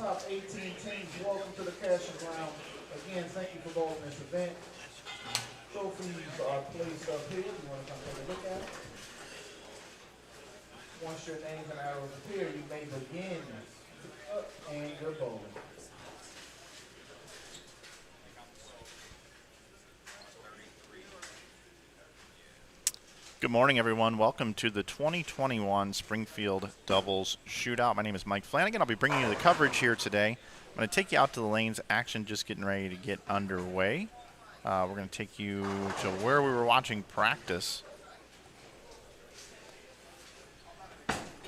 top 18 teams, welcome to the Cashin' Ground. Again, thank you for bowling this event. Trophies are placed up here. You want to come take a look at it. Once your names and arrows appear, you may begin and your bowling. Good morning, everyone. Welcome to the 2021 Springfield Doubles Shootout. My name is Mike Flanagan. I'll be bringing you the coverage here today. I'm going to take you out to the lanes. Action just getting ready to get underway. We're going to take you to where we were watching practice.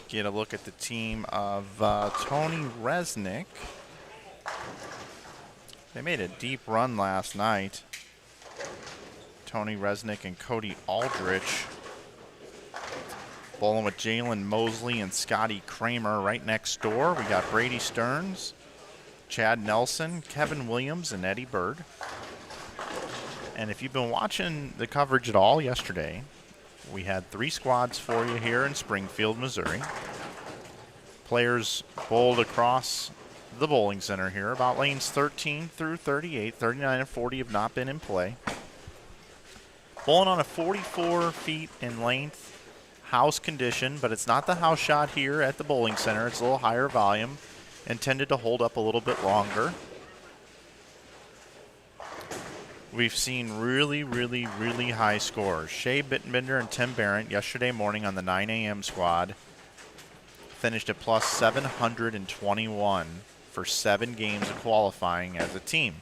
Get a look at the team of Tony Resnick. They made a deep run last night. Tony Resnick and Cody Aldrich. Bowling with Jalen Mosley and Scotty Kramer right next door. We got Brady Stearns, Chad Nelson, Kevin Williams, and Eddie Bird. And if you've been watching the coverage at all yesterday, we had 3 squads for you here in Springfield, Missouri. Players bowled across the bowling center here. About lanes 13 through 38. 39 and 40 have not been in play. Bowling on a 44 feet in length house condition, but it's not the house shot here at the bowling center. It's a little higher volume, intended to hold up a little bit longer. We've seen really high scores. Shea Bittenbender and Tim Barrett yesterday morning on the 9 a.m. squad finished at plus 721 for 7 games of qualifying as a team.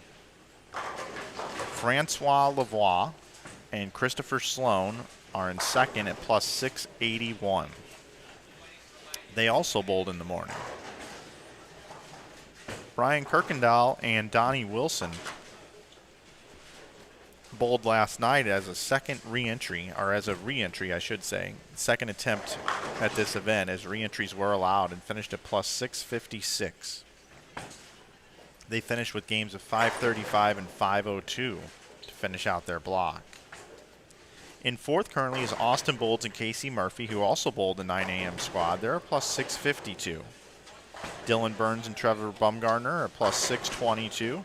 Francois Lavoie and Christopher Sloan are in second at plus 681. They also bowled in the morning. Brian Kirkendall and Donnie Wilson bowled last night as a second re-entry, or as a re-entry, I should say. Second attempt at this event, as re-entries were allowed, and finished at plus 656. They finished with games of 535 and 502 to finish out their block. In fourth currently is Austin Bolds and Casey Murphy, who also bowled the 9 a.m. squad. They're at plus 652. Dylan Burns and Trevor Bumgarner are plus 622.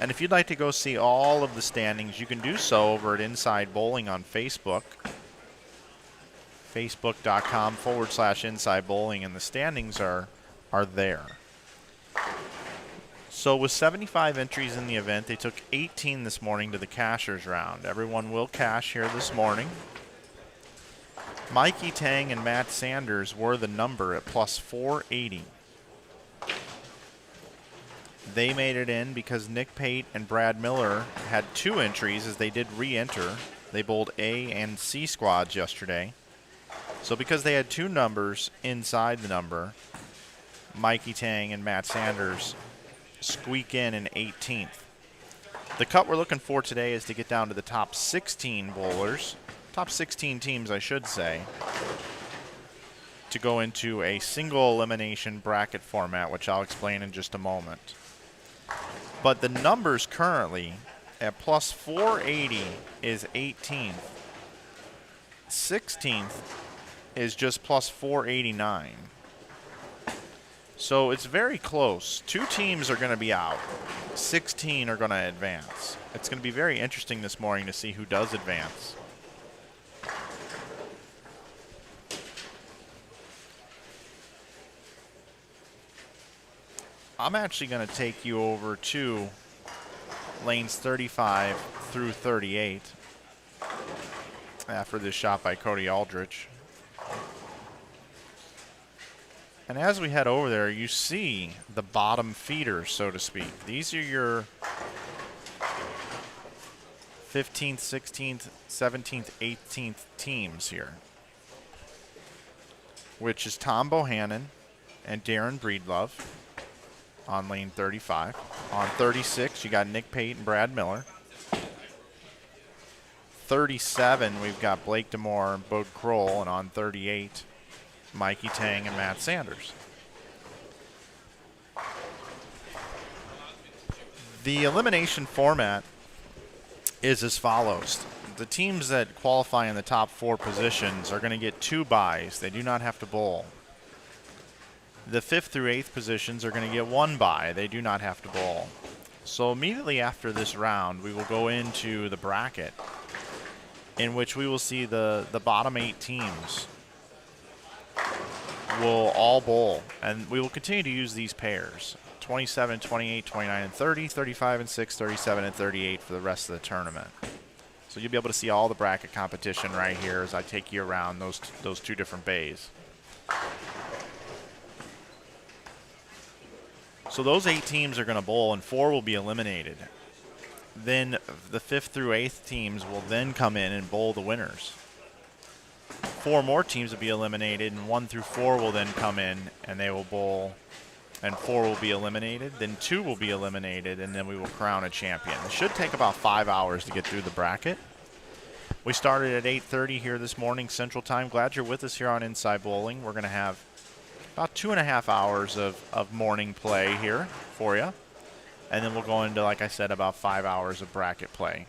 And if you'd like to go see all of the standings, you can do so over at Inside Bowling on Facebook. Facebook.com/Inside Bowling, and the standings are there. So with 75 entries in the event, they took 18 this morning to the cashers round. Everyone will cash here this morning. Mikey Tang and Matt Sanders were the number at plus 480. They made it in because Nick Pate and Brad Miller had 2 entries as they did re-enter. They bowled A and C squads yesterday. So because they had 2 numbers inside the number, Mikey Tang and Matt Sanders squeak in 18th. The cut we're looking for today is to get down to the top 16 bowlers, top 16 teams I should say, to go into a single elimination bracket format, which I'll explain in just a moment. But the numbers currently at plus 480 is 18th. 16th is just plus 489. So it's very close. 2 teams are going to be out. 16 are going to advance. It's going to be very interesting this morning to see who does advance. I'm actually going to take you over to lanes 35 through 38 after this shot by Cody Aldrich. And as we head over there, you see the bottom feeders, so to speak. These are your 15th, 16th, 17th, 18th teams here, which is Tom Bohannon and Darren Breedlove on lane 35. On 36, you got Nick Pate and Brad Miller. 37, we've got Blake DeMore and Bode Kroll, and on 38, Mikey Tang and Matt Sanders. The elimination format is as follows. The teams that qualify in the top 4 positions are going to get 2 byes. They do not have to bowl. The 5th through 8th positions are going to get 1 bye. They do not have to bowl. So immediately after this round, we will go into the bracket, in which we will see the bottom 8 teams will all bowl. And we will continue to use these pairs: 27, 28, 29, and 30, 35 and 6, 37 and 38 for the rest of the tournament. So you'll be able to see all the bracket competition right here as I take you around those 2 different bays. So those 8 teams are going to bowl, and 4 will be eliminated. Then the 5th through 8th teams will then come in and bowl the winners. 4 more teams will be eliminated, and 1 through 4 will then come in and they will bowl, and 4 will be eliminated. Then 2 will be eliminated, and then we will crown a champion. It should take about 5 hours to get through the bracket. We started at 8:30 here this morning Central Time. Glad you're with us here on Inside Bowling. We're going to have about 2.5 hours of morning play here for you. And then we'll go into, like I said, about 5 hours of bracket play.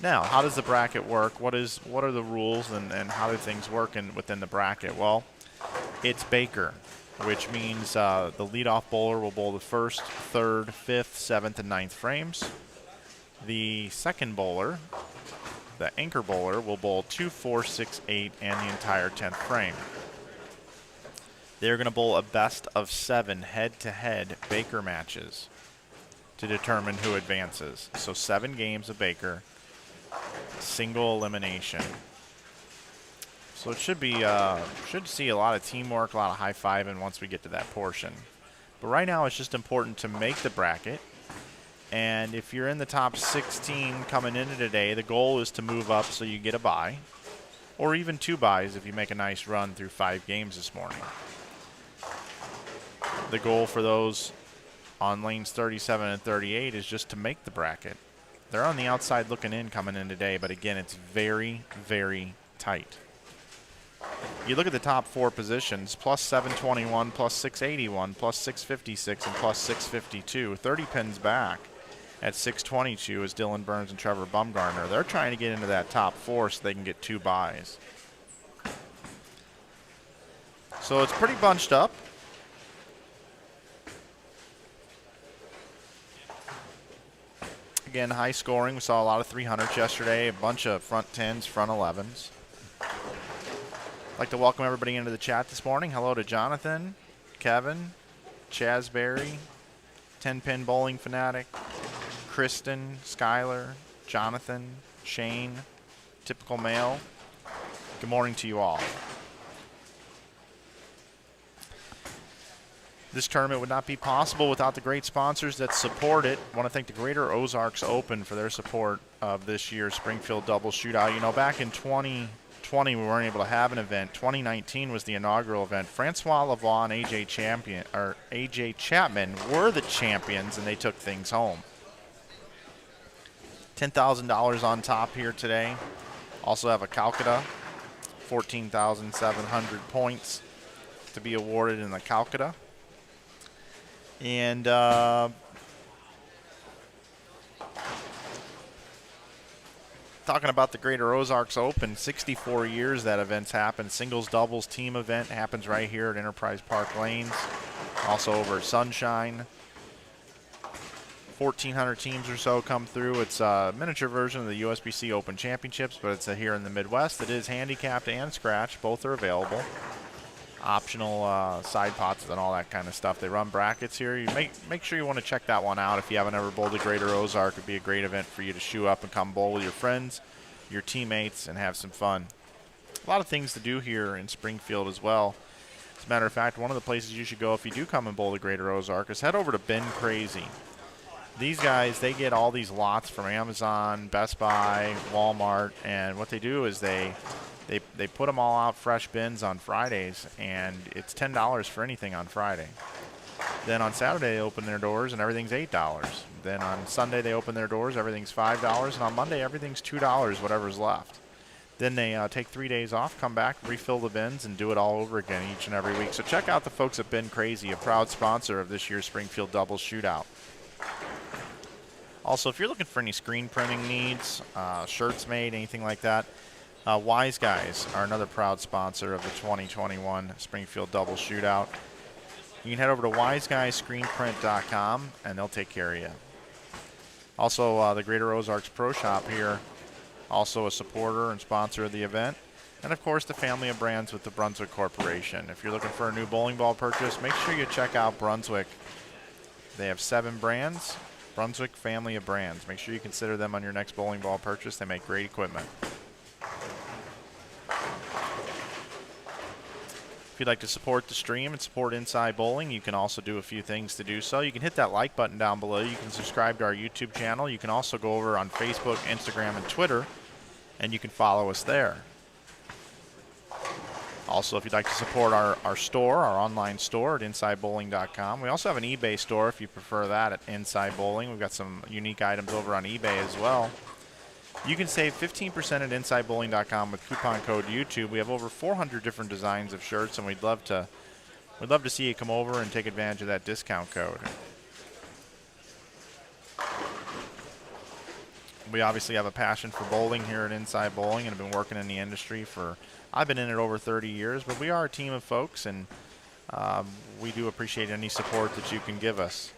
Now, how does the bracket work? What are the rules, and how do things work within the bracket? Well, it's Baker, which means the leadoff bowler will bowl the 1st, 3rd, 5th, 7th, and 9th frames. The second bowler, the anchor bowler, will bowl 2, 4, 6, 8, and the entire 10th frame. They're going to bowl a best of 7 head-to-head Baker matches to determine who advances. So 7 games of Baker, single elimination. So it should be should see a lot of teamwork, a lot of high-fiving once we get to that portion. But right now it's just important to make the bracket. And if you're in the top 16 coming into today, the goal is to move up so you get a bye, or even 2 byes if you make a nice run through 5 games this morning. The goal for those on lanes 37 and 38 is just to make the bracket. They're on the outside looking in coming in today, but again, it's very, very tight. You look at the top 4 positions: plus 721, plus 681, plus 656, and plus 652. 30 pins back at 622 is Dylan Burns and Trevor Bumgarner. They're trying to get into that top 4 so they can get 2 byes. So it's pretty bunched up. Again, high scoring. We saw a lot of 300s yesterday, a bunch of front 10s, front 11s. I'd like to welcome everybody into the chat this morning. Hello to Jonathan, Kevin, Chasberry, 10-pin bowling fanatic, Kristen, Skylar, Jonathan, Shane, typical male. Good morning to you all. This tournament would not be possible without the great sponsors that support it. I want to thank the Greater Ozarks Open for their support of this year's Springfield Double Shootout. You know, back in 2020, we weren't able to have an event. 2019 was the inaugural event. Francois Lavoie and AJ Chapman were the champions, and they took things home. $10,000 on top here today. Also have a Calcutta, 14,700 points to be awarded in the Calcutta. And talking about the Greater Ozarks Open, 64 years that event's happened. Singles, doubles, team event happens right here at Enterprise Park Lanes. Also over at Sunshine. 1,400 teams or so come through. It's a miniature version of the USBC Open Championships, but it's here in the Midwest. It is handicapped and scratch. Both are available. Optional side pots and all that kind of stuff. They run brackets here. You make sure you want to check that one out if you haven't ever bowled a Greater Ozark. It'd be a great event for you to shoe up and come bowl with your friends, your teammates, and have some fun. A lot of things to do here in Springfield as well. As a matter of fact, one of the places you should go if you do come and bowl the Greater Ozark is head over to Ben Crazy. These guys, they get all these lots from Amazon, Best Buy, Walmart, and what they do is they put them all out fresh bins on Fridays, and it's $10 for anything on Friday. Then on Saturday they open their doors and everything's $8. Then on Sunday they open their doors, everything's $5, and on Monday everything's $2, whatever's left. Then they take 3 days off, come back, refill the bins, and do it all over again each and every week. So check out the folks at Ben Crazy, a proud sponsor of this year's Springfield Double Shootout. Also, if you're looking for any screen printing needs, shirts made, anything like that, Wise Guys are another proud sponsor of the 2021 Springfield Double Shootout. you can head over to wiseguyscreenprint.com, and they'll take care of you. Also, the Greater Ozarks Pro Shop here, also a supporter and sponsor of the event. And, of course, the family of brands with the Brunswick Corporation. If you're looking for a new bowling ball purchase, make sure you check out Brunswick. They have 7 brands, Brunswick family of brands. Make sure you consider them on your next bowling ball purchase. They make great equipment. If you'd like to support the stream and support Inside Bowling, you can also do a few things to do so. You can hit that like button down below. You can subscribe to our YouTube channel. You can also go over on Facebook, Instagram, and Twitter, and you can follow us there. Also, if you'd like to support our store, our online store at InsideBowling.com. We also have an eBay store if you prefer that at Inside Bowling. We've got some unique items over on eBay as well. You can save 15% at InsideBowling.com with coupon code YouTube. We have over 400 different designs of shirts, and we'd love to see you come over and take advantage of that discount code. We obviously have a passion for bowling here at Inside Bowling and have been working in the industry for, I've been in it over 30 years, but we are a team of folks, and we do appreciate any support that you can give us.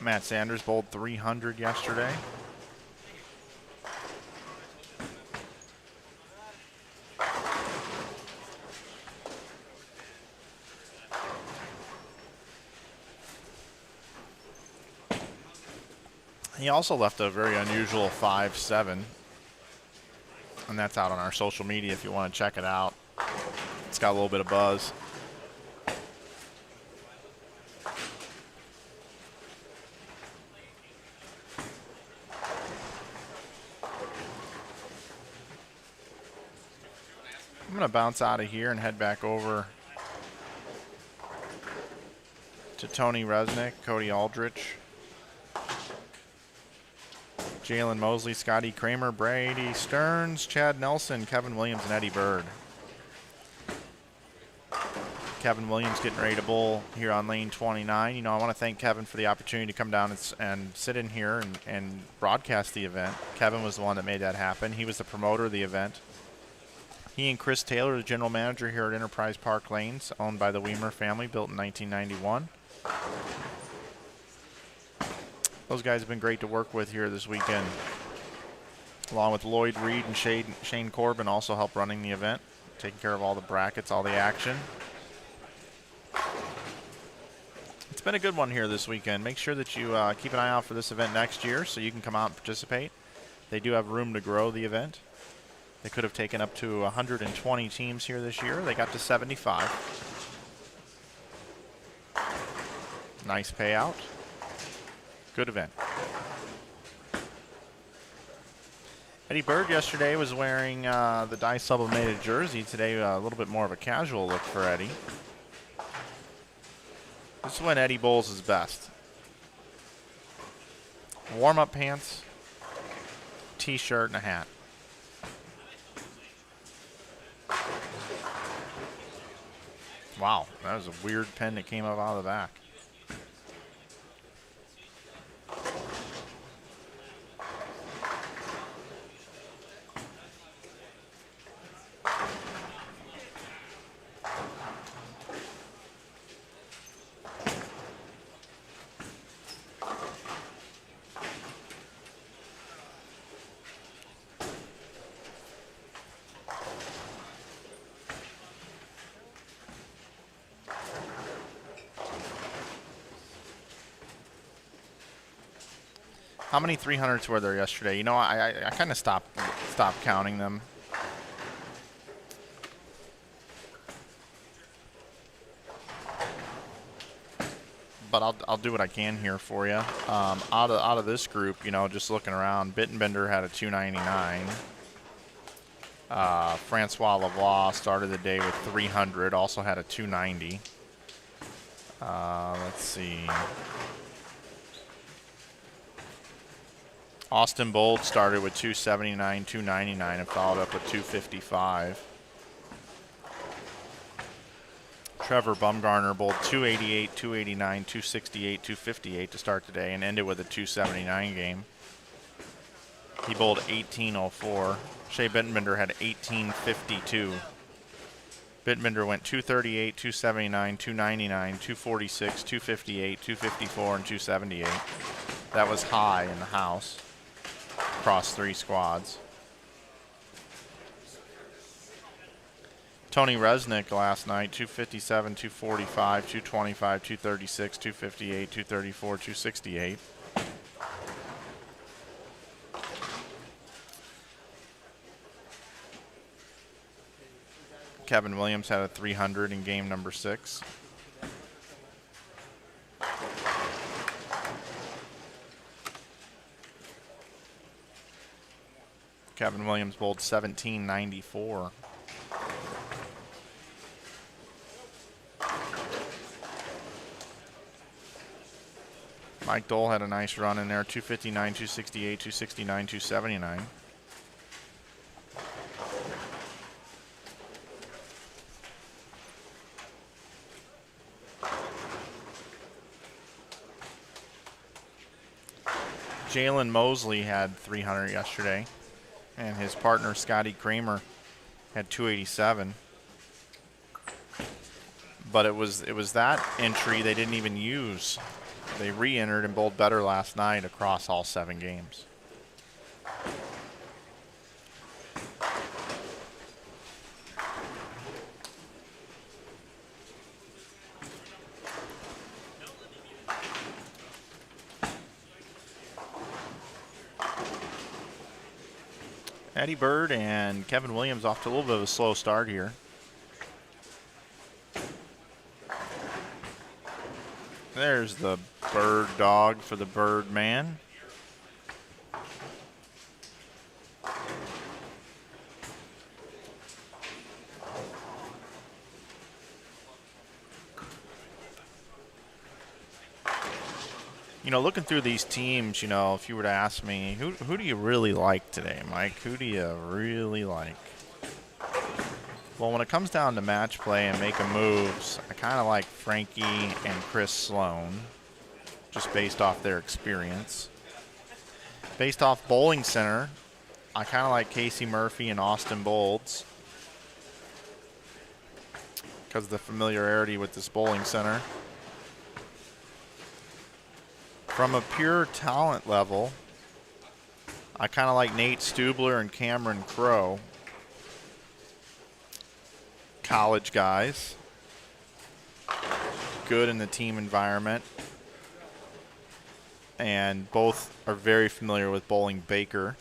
Matt Sanders bowled 300 yesterday. He also left a very unusual 5-7, and that's out on our social media if you want to check it out. It's got a little bit of buzz. I'm going to bounce out of here and head back over to Tony Resnick, Cody Aldrich, Jalen Mosley, Scotty Kramer, Brady Stearns, Chad Nelson, Kevin Williams, and Eddie Bird. Kevin Williams getting ready to bowl here on lane 29. You know, I want to thank Kevin for the opportunity to come down and sit in here and broadcast the event. Kevin was the one that made that happen. He was the promoter of the event. He and Chris Taylor, the general manager here at Enterprise Park Lanes, owned by the Weimer family, built in 1991. Those guys have been great to work with here this weekend. Along with Lloyd Reed and Shane Corbin, also helped running the event, taking care of all the brackets, all the action. It's been a good one here this weekend. Make sure that you keep an eye out for this event next year so you can come out and participate. They do have room to grow the event. They could have taken up to 120 teams here this year. They got to 75. Nice payout. Good event. Eddie Bird yesterday was wearing the dye sublimated jersey. Today, a little bit more of a casual look for Eddie. This is when Eddie bowls his best. Warm-up pants, t-shirt, and a hat. Wow, that was a weird pin that came up out of the back. How many 300s were there yesterday? You know, I kind of stopped counting them. But I'll do what I can here for you. Out of this group, you know, just looking around, Bittenbender had a 299. Francois Lavoie started the day with 300, also had a 290. Let's see. Austin Bold started with 279, 299, and followed up with 255. Trevor Bumgarner bowled 288, 289, 268, 258 to start the day and ended with a 279 game. He bowled 1804. Shea Bittenbender had 1852. Bittenbender went 238, 279, 299, 246, 258, 254, and 278. That was high in the house across 3 squads. Tony Resnick last night, 257, 245, 225, 236, 258, 234, 268. Kevin Williams had a 300 in game number 6. Kevin Williams bowled 1794. Mike Dole had a nice run in there, 259, 268, 269, 279. Jalen Mosley had 300 yesterday, and his partner Scotty Kramer had 287. But it was that entry they didn't even use. They re-entered and bowled better last night across all 7 games. Eddie Bird and Kevin Williams off to a little bit of a slow start here. There's the bird dog for the bird man. You know, looking through these teams, you know, if you were to ask me, who do you really like today, Mike? Who do you really like? Well, when it comes down to match play and making moves, I kind of like Frankie and Chris Sloan, just based off their experience. Based off bowling center, I kind of like Casey Murphy and Austin Bolds because of the familiarity with this bowling center. From a pure talent level, I kind of like Nate Stubler and Cameron Crowe. College guys. Good in the team environment. And both are very familiar with bowling Baker.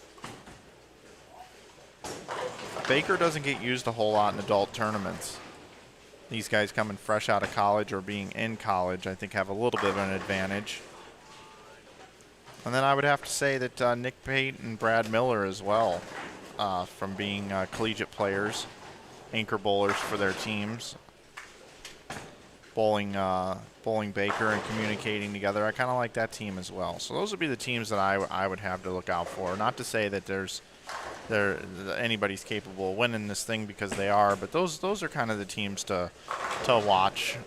Baker doesn't get used a whole lot in adult tournaments. These guys coming fresh out of college or being in college, I think, have a little bit of an advantage. And then I would have to say that Nick Pate and Brad Miller as well, from being collegiate players, anchor bowlers for their teams, bowling Baker and communicating together. I kind of like that team as well. So those would be the teams that I would have to look out for. Not to say that anybody's capable of winning this thing, because they are, but those are kind of the teams to watch,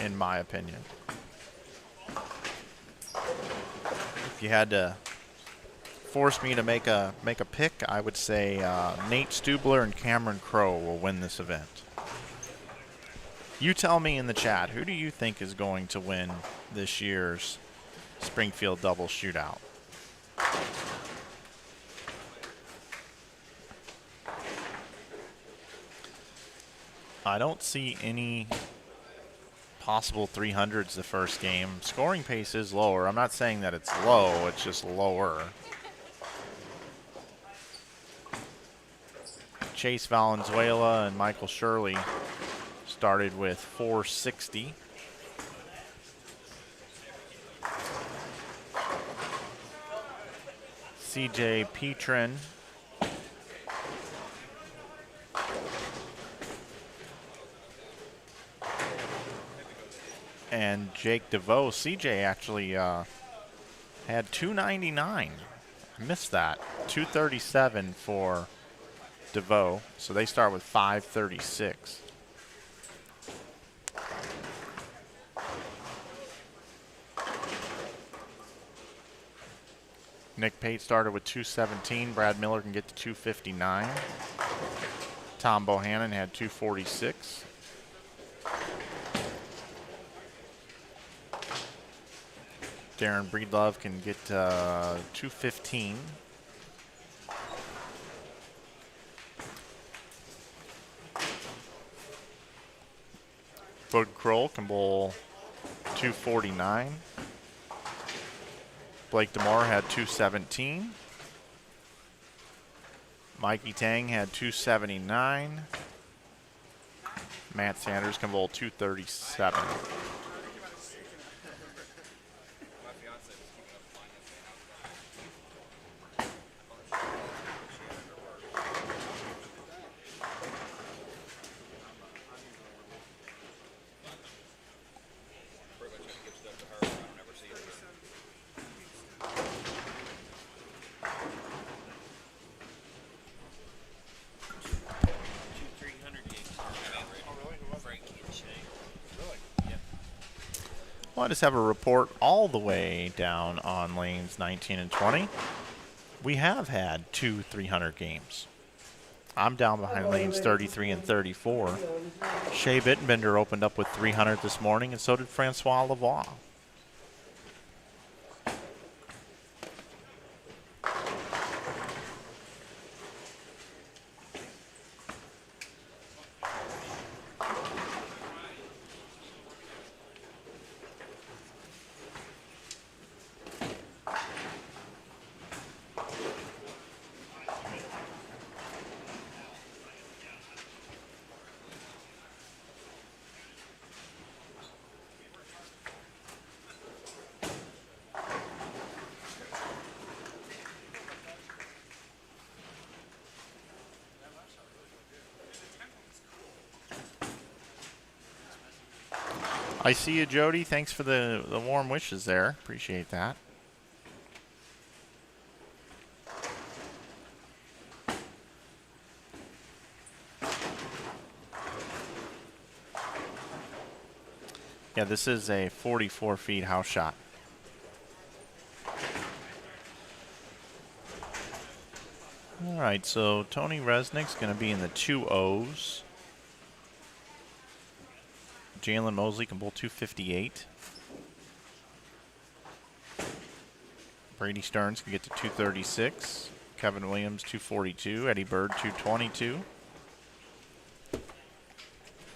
in my opinion. If you had to force me to make a pick, I would say Nate Stubler and Cameron Crowe will win this event. You tell me in the chat, who do you think is going to win this year's Springfield Double Shootout? I don't see any possible 300s the first game. Scoring pace is lower. I'm not saying that it's low, it's just lower. Chase Valenzuela and Michael Shirley started with 460. CJ Petrin and Jake DeVoe. CJ actually had 299. I missed that. 237 for DeVoe. So they start with 536. Nick Pate started with 217. Brad Miller can get to 259. Tom Bohannon had 246. Darren Breedlove can get 215. Bud Kroll can bowl 249. Blake DeMore had 217. Mikey Tang had 279. Matt Sanders can bowl 237. Well, I just have a report all the way down on lanes 19 and 20. We have had 2 300 games. I'm down behind lanes 33 and 34. Shea Bittenbender opened up with 300 this morning, and so did Francois Lavoie. I see you, Jody. Thanks for the warm wishes there. Appreciate that. Yeah, this is a 44 feet house shot. All right, so Tony Resnick's going to be in the 2-0s. Jalen Mosley can bowl 258. Brady Stearns can get to 236. Kevin Williams 242. Eddie Bird 222.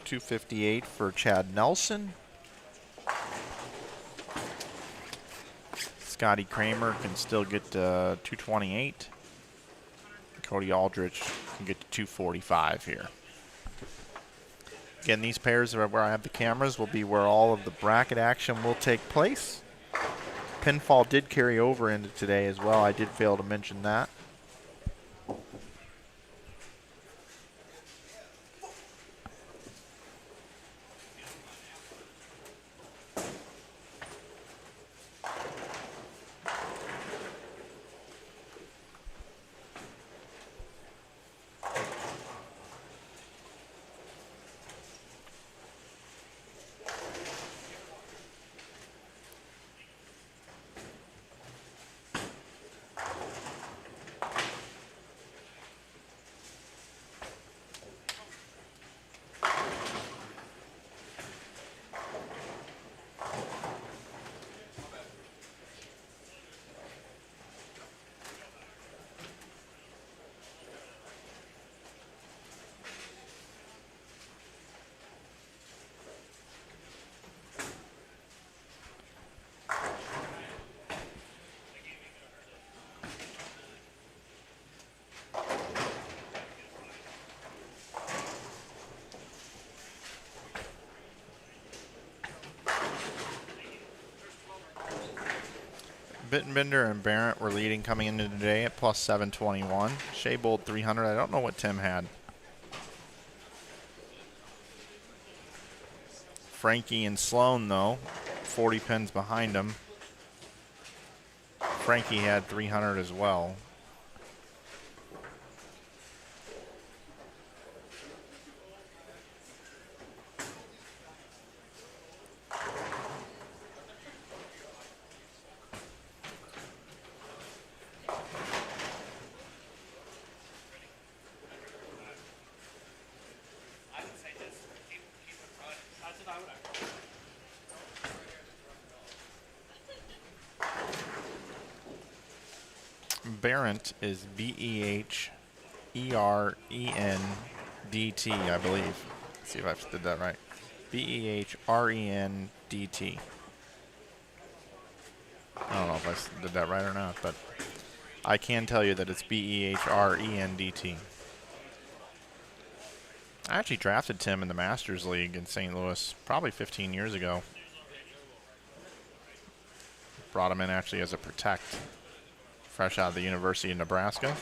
258 for Chad Nelson. Scotty Kramer can still get to 228. Cody Aldrich can get to 245 here. Again, these pairs are where I have the cameras will be where all of the bracket action will take place. Pinfall did carry over into today as well. I did fail to mention that. Bittenbender and Barrett were leading coming into today at plus 721. Shea bowled 300. I don't know what Tim had. Frankie and Sloan, though, 40 pins behind him. Frankie had 300 as well. Berendt is B-E-H-E-R-E-N-D-T, I believe. Let's see if I did that right. B-E-H-R-E-N-D-T. I don't know if I did that right or not, but I can tell you that it's B-E-H-R-E-N-D-T. I actually drafted Tim in the Masters League in St. Louis probably 15 years ago. Brought him in actually as a protect, fresh out of the University of Nebraska.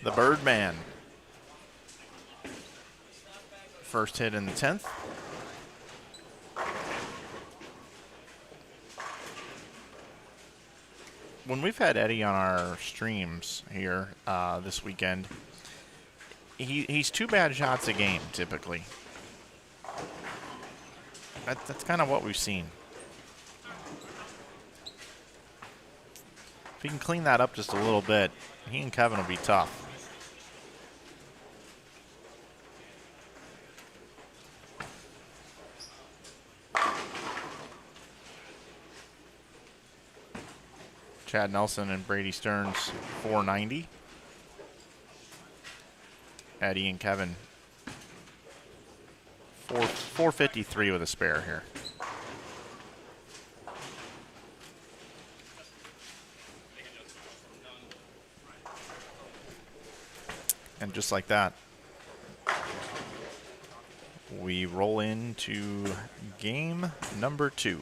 The Birdman. First hit in the 10th. When we've had Eddie on our streams here this weekend, he's 2 bad shots a game, typically. That's kind of what we've seen. If he can clean that up just a little bit, he and Kevin will be tough. Chad Nelson and Brady Stearns, 490. Eddie and Kevin, 453 with a spare here. And just like that, we roll into game number 2.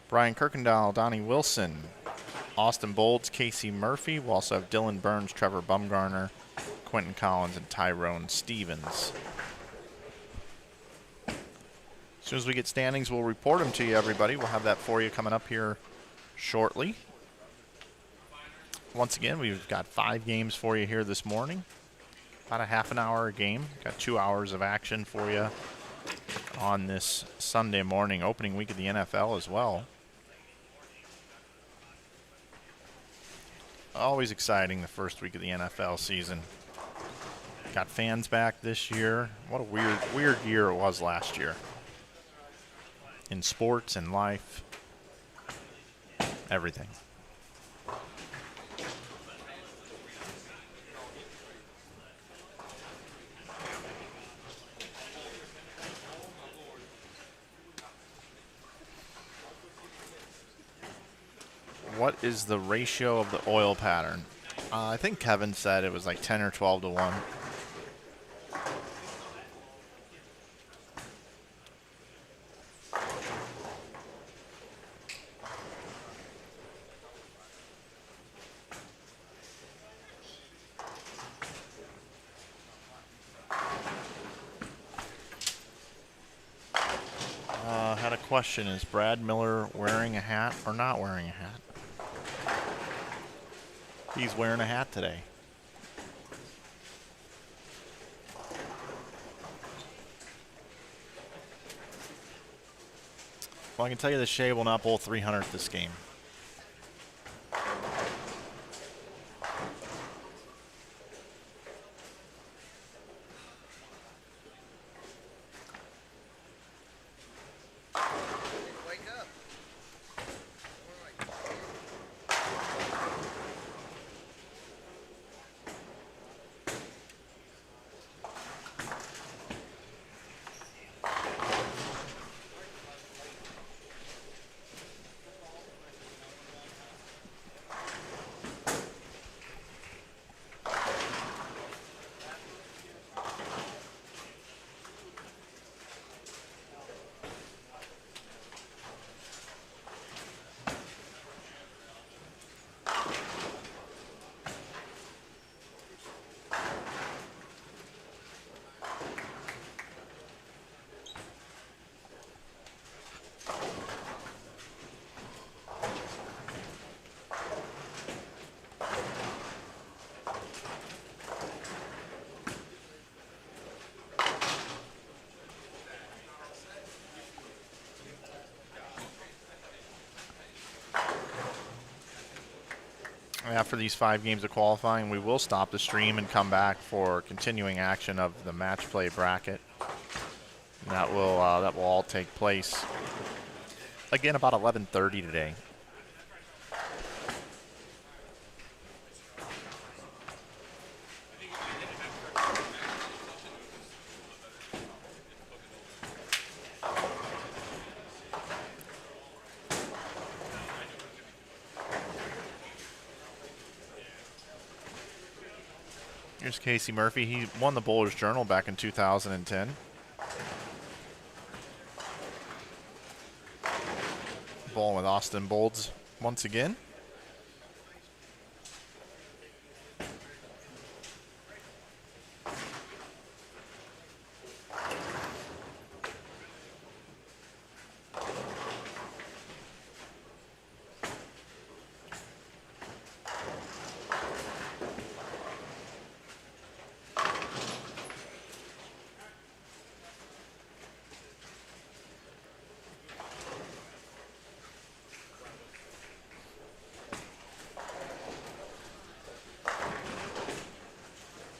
Brian Kirkendall, Donnie Wilson, Austin Bolds, Casey Murphy. We'll also have Dylan Burns, Trevor Bumgarner, Quentin Collins, and Tyrone Stevens. As soon as we get standings, we'll report them to you, everybody. We'll have that for you coming up here shortly. Once again, we've got 5 games for you here this morning. About a half an hour a game. Got 2 hours of action for you on this Sunday morning, opening week of the NFL as well. Always exciting, the first week of the NFL season. Got fans back this year. What a weird year it was last year. In sports and life. Everything. What is the ratio of the oil pattern? I think Kevin said it was like 10 or 12 to 1. Had a question. Is Brad Miller wearing a hat or not wearing a hat? He's wearing a hat today. Well, I can tell you the Shea will not bowl 300 this game. After these 5 games of qualifying, we will stop the stream and come back for continuing action of the match play bracket. And that will all take place again about 11:30 today. Here's Casey Murphy. He won the Bowler's Journal back in 2010. Bowling with Austin Bolds once again.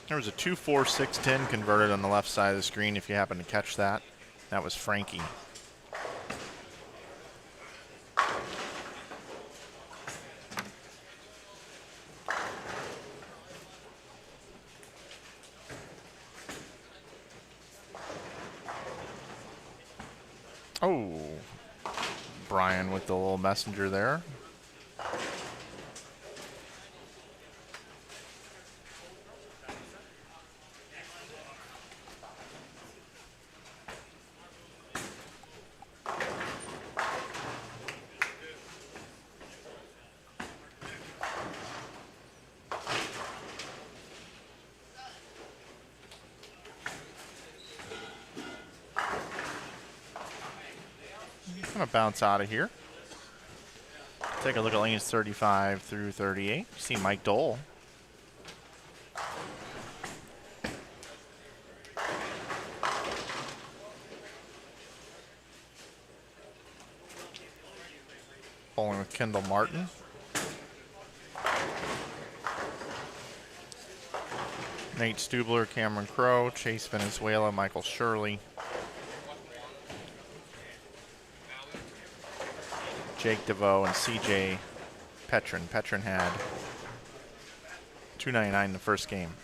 There was a 2-4-6-10 converted on the left side of the screen if you happen to catch that. That was Frankie. Oh, Brian with the little messenger there. Bounce out of here. Take a look at lanes 35 through 38. See Mike Dole. Bowling with Kendall Martin. Nate Stubler, Cameron Crow, Chase Venezuela, Michael Shirley. Jake DeVoe and CJ Petrin. Petrin had $2.99 in the first game.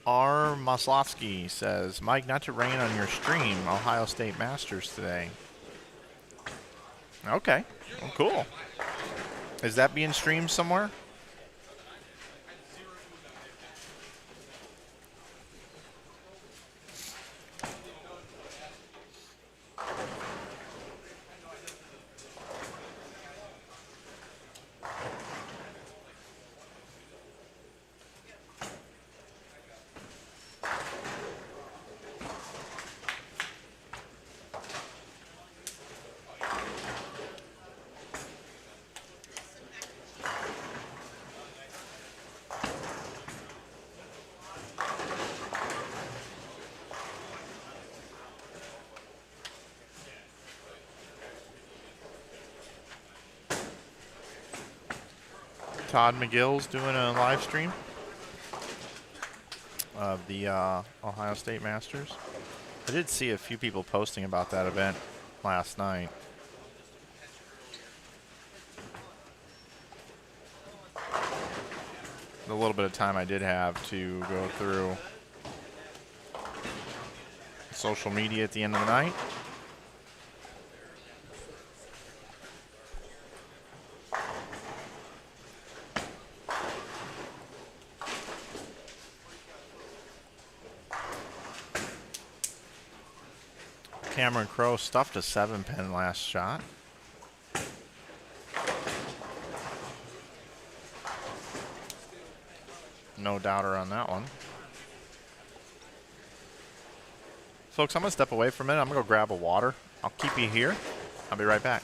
R. Maslowski says, Mike, not to rain on your stream, Ohio State Masters today. Okay, well, cool. Is that being streamed somewhere? Todd McGill's doing a live stream of the Ohio State Masters. I did see a few people posting about that event last night. The little bit of time I did have to go through social media at the end of the night. Cameron Crow stuffed a 7-pin last shot. no doubter on that one. Folks, I'm going to step away for a minute. I'm going to go grab a water. I'll keep you here. I'll be right back.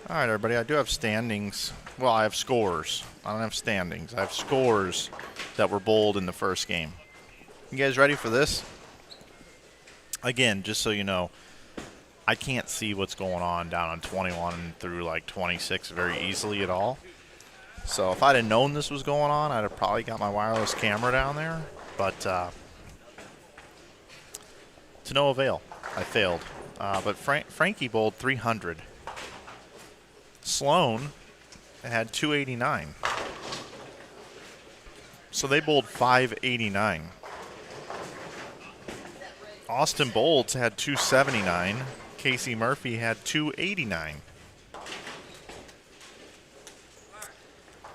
All right, everybody, I do have standings. Well, I have scores. I don't have standings. I have scores that were bowled in the first game. You guys ready for this? Again, just so you know, I can't see what's going on down on 21 through like 26 very easily at all. So if I'd have known this was going on, I'd have probably got my wireless camera down there. But to no avail. I failed. But Frankie bowled 300. Sloan had 289. So they bowled 589. Austin Bolds had 279. Casey Murphy had 289.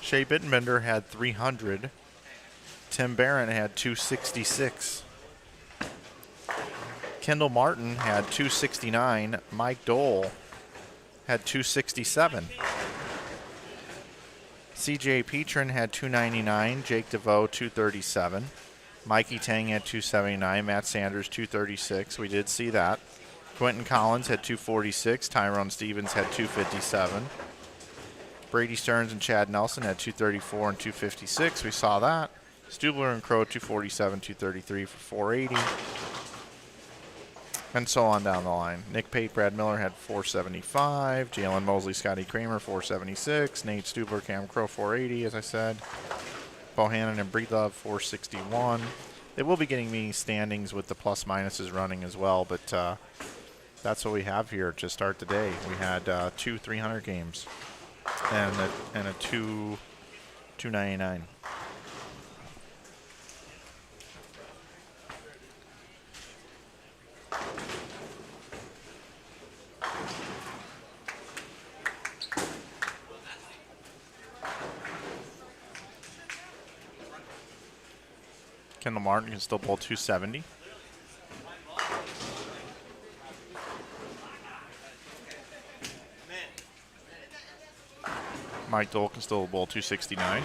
Shea Bittenbender had 300. Tim Barron had 266. Kendall Martin had 269. Mike Dole had 267. CJ Petrin had 299. Jake DeVoe 237. Mikey Tang had 279. Matt Sanders 236. We did see that. Quentin Collins had 246. Tyrone Stevens had 257. Brady Stearns and Chad Nelson had 234 and 256. We saw that. Stubler and Crow 247, 233 for 480. And so on down the line. Nick Pate, Brad Miller had 475. Jalen Mosley, Scotty Kramer, 476. Nate Stubler, Cam Crow, 480, as I said. Bohannon and Breedlove, 461. They will be getting me standings with the plus minuses running as well, but that's what we have here to start the day. We had two 300 games and a 299. Kendall Martin can still bowl 270. Mike Dole can still bowl 269.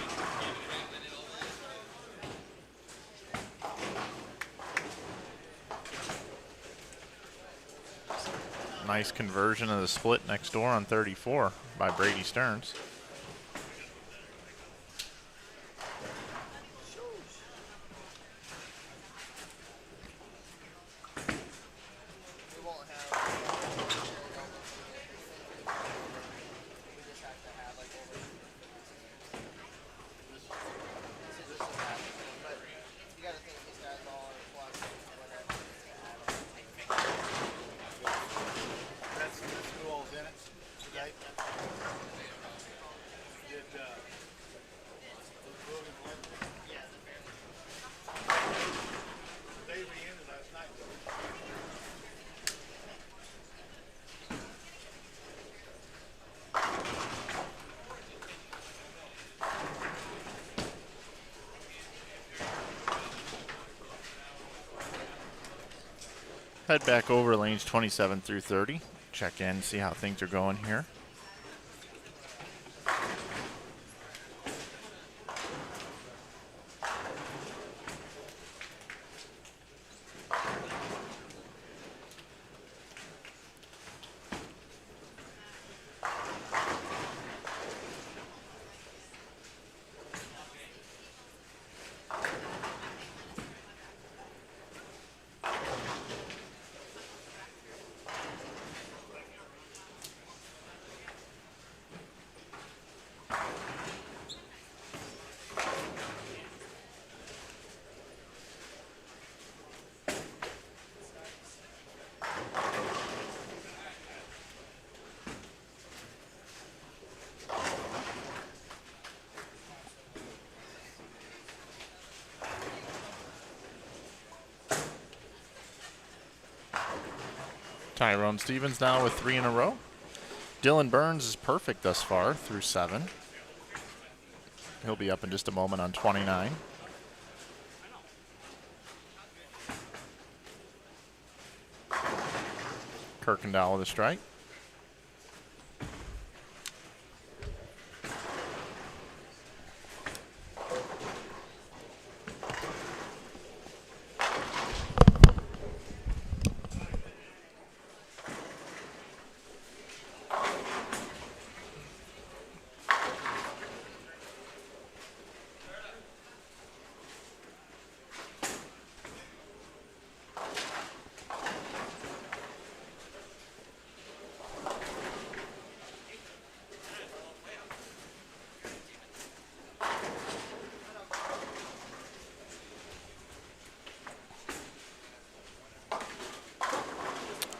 Nice conversion of the split next door on 34 by Brady Stearns. Head back over lanes 27 through 30. Check in, see how things are going here. Tyrone Stevens now with 3 in a row. Dylan Burns is perfect thus far through 7. He'll be up in just a moment on 29. Kirkendall with a strike.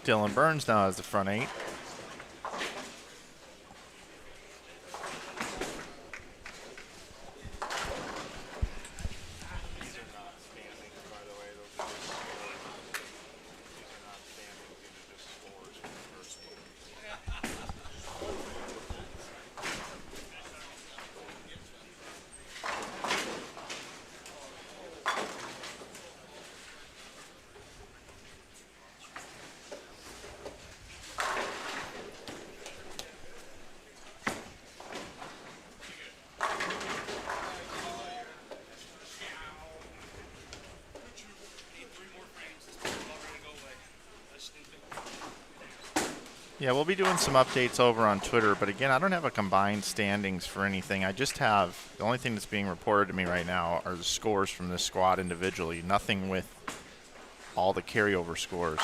Dylan Burns now has the front 8. Yeah, we'll be doing some updates over on Twitter, but again, I don't have a combined standings for anything. I just have, the only thing that's being reported to me right now are the scores from this squad individually, nothing with all the carryover scores.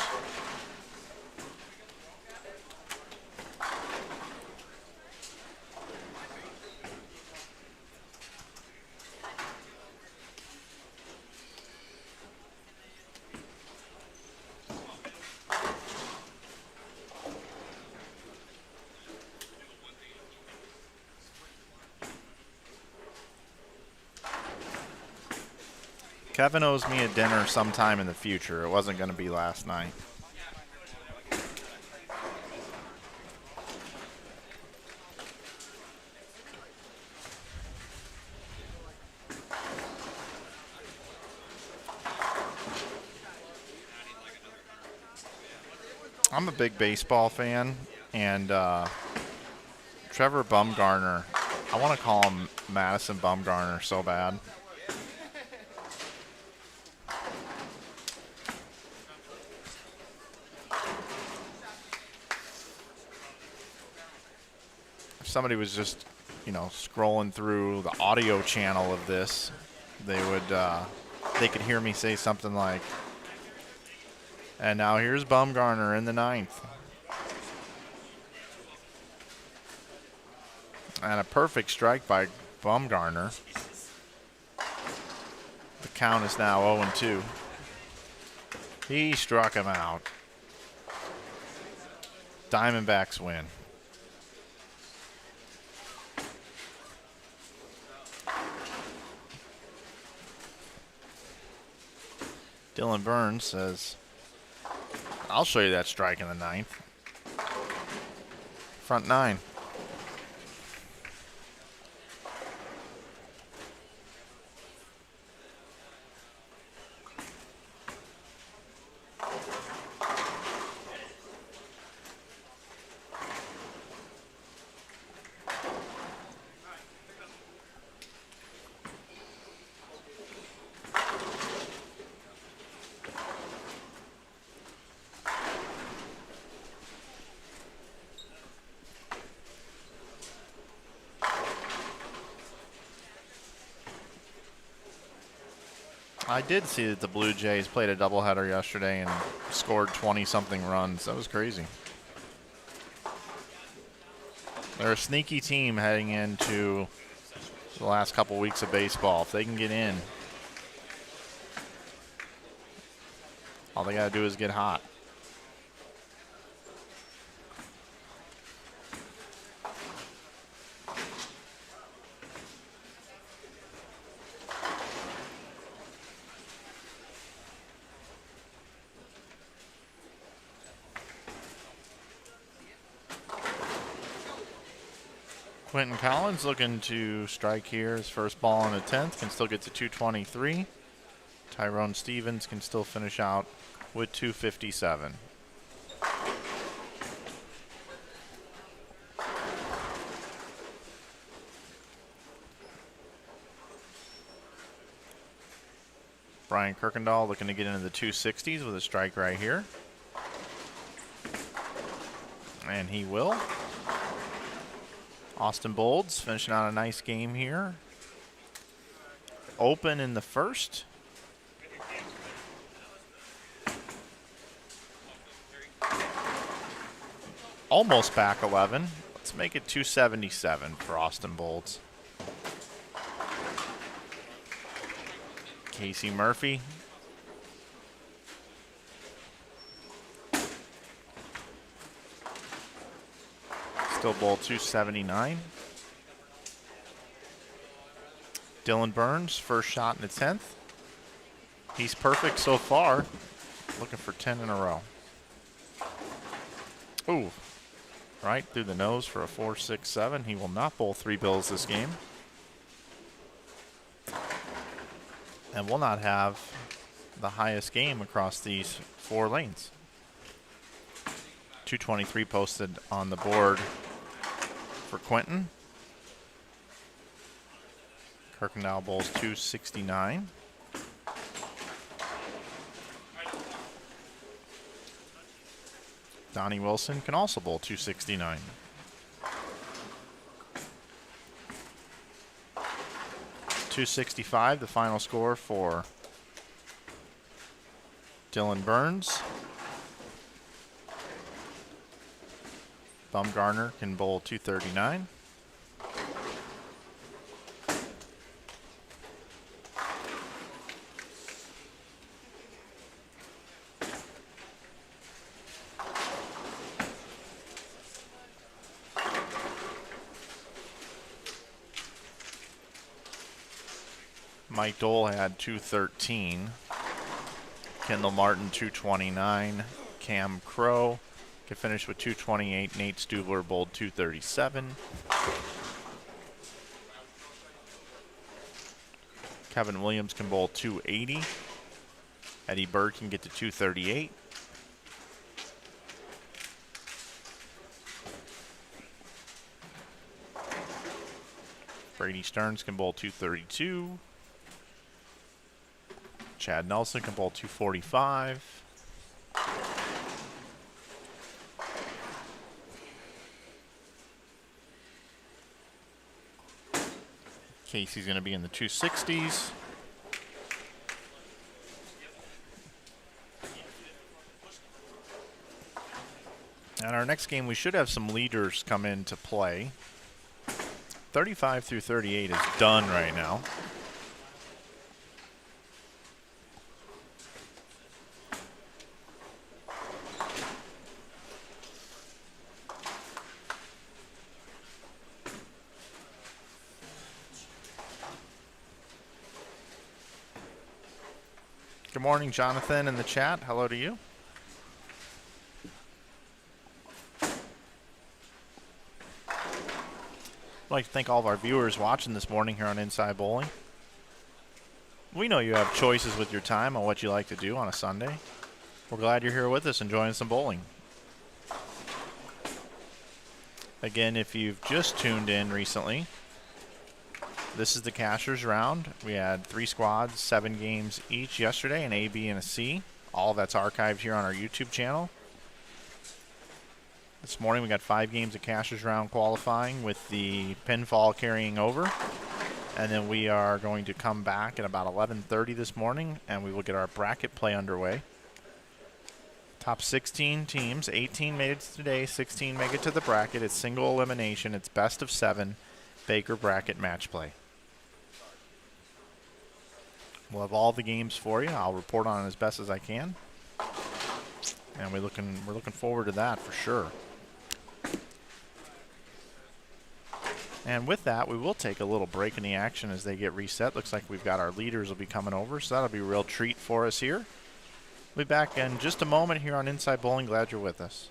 Kevin owes me a dinner sometime in the future. It wasn't going to be last night. I'm a big baseball fan, and Trevor Bumgarner, I want to call him Madison Bumgarner so bad. Somebody was just, scrolling through the audio channel of this, they could hear me say something like, and now here's Bumgarner in the 9th. And a perfect strike by Bumgarner. The count is now 0-2. He struck him out. Diamondbacks win. Dylan Burns says, I'll show you that strike in the 9th. Front 9. I did see that the Blue Jays played a doubleheader yesterday and scored 20-something runs. That was crazy. They're a sneaky team heading into the last couple weeks of baseball. If they can get in, all they got to do is get hot. Quentin Collins looking to strike here. His first ball in the 10th. Can still get to 223. Tyrone Stevens can still finish out with 257. Brian Kirkendall looking to get into the 260s with a strike right here. And he will. Austin Bolds finishing out a nice game here. Open in the first. Almost back 11. Let's make it 277 for Austin Bolds. Casey Murphy. Still bowl 279. Dylan Burns, first shot in the 10th. He's perfect so far. Looking for 10 in a row. Ooh. Right through the nose for a 4.67. He will not bowl 3 bills this game. And will not have the highest game across these 4 lanes. 223 posted on the board for Quentin. Kirkendall bowls 269. Donnie Wilson can also bowl 269. .265, the final score for Dylan Burns. Bumgarner can bowl 239. Mike Dole had 213. Kendall Martin 229. Cam Crow can finish with 228. Nate Stubler bowled 237. Kevin Williams can bowl 280. Eddie Bird can get to 238. Brady Stearns can bowl 232. Chad Nelson can bowl 245. Casey's going to be in the 260s. And our next game, we should have some leaders come into play. 35 through 38 is done right now. Good morning, Jonathan, in the chat. Hello to you. I'd like to thank all of our viewers watching this morning here on Inside Bowling. We know you have choices with your time on what you like to do on a Sunday. We're glad you're here with us enjoying some bowling. Again, if you've just tuned in recently, this is the Cashers round. We had 3 squads, 7 games each yesterday, an A, B, and a C. All of that's archived here on our YouTube channel. This morning we got 5 games of Cashers round qualifying with the pinfall carrying over. And then we are going to come back at about 11:30 this morning, and we will get our bracket play underway. Top 16 teams, 18 made it today, 16 make it to the bracket. It's single elimination. It's best of 7 Baker bracket match play. We'll have all the games for you. I'll report on it as best as I can. And we're looking forward to that for sure. And with that, we will take a little break in the action as they get reset. Looks like we've got our leaders will be coming over, so that'll be a real treat for us here. We'll be back in just a moment here on Inside Bowling. Glad you're with us.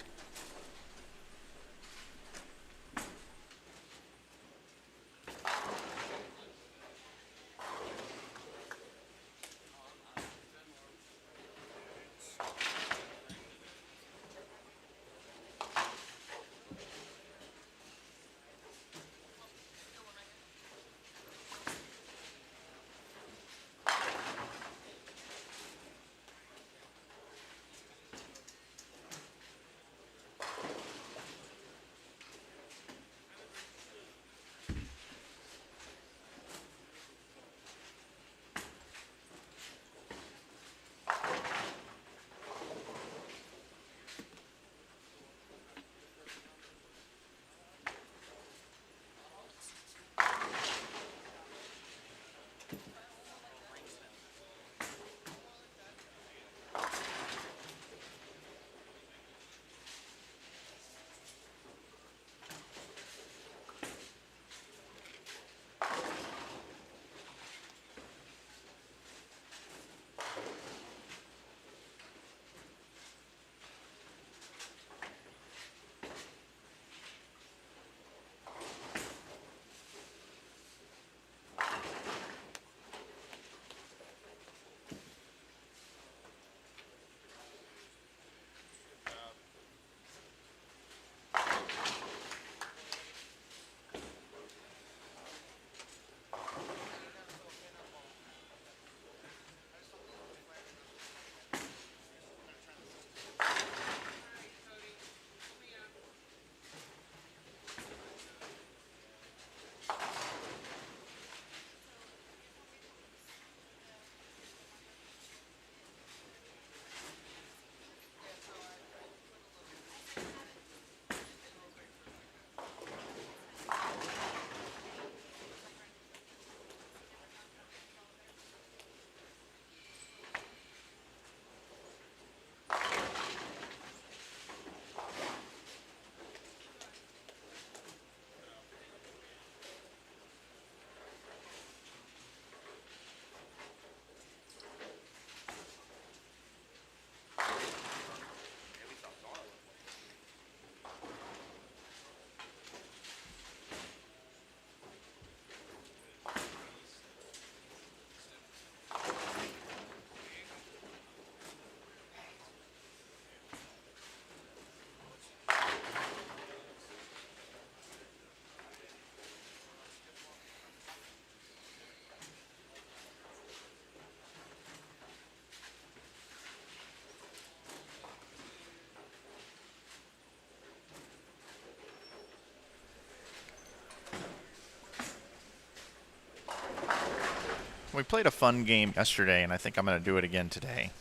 We played a fun game yesterday, and I think I'm going to do it again today.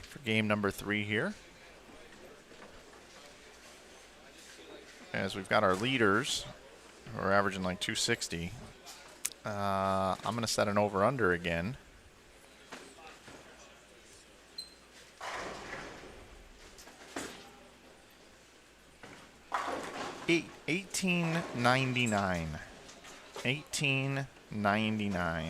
For game number 3 here. As we've got our leaders, who are averaging like 260. I'm going to set an over-under again. $18.99. $18.99.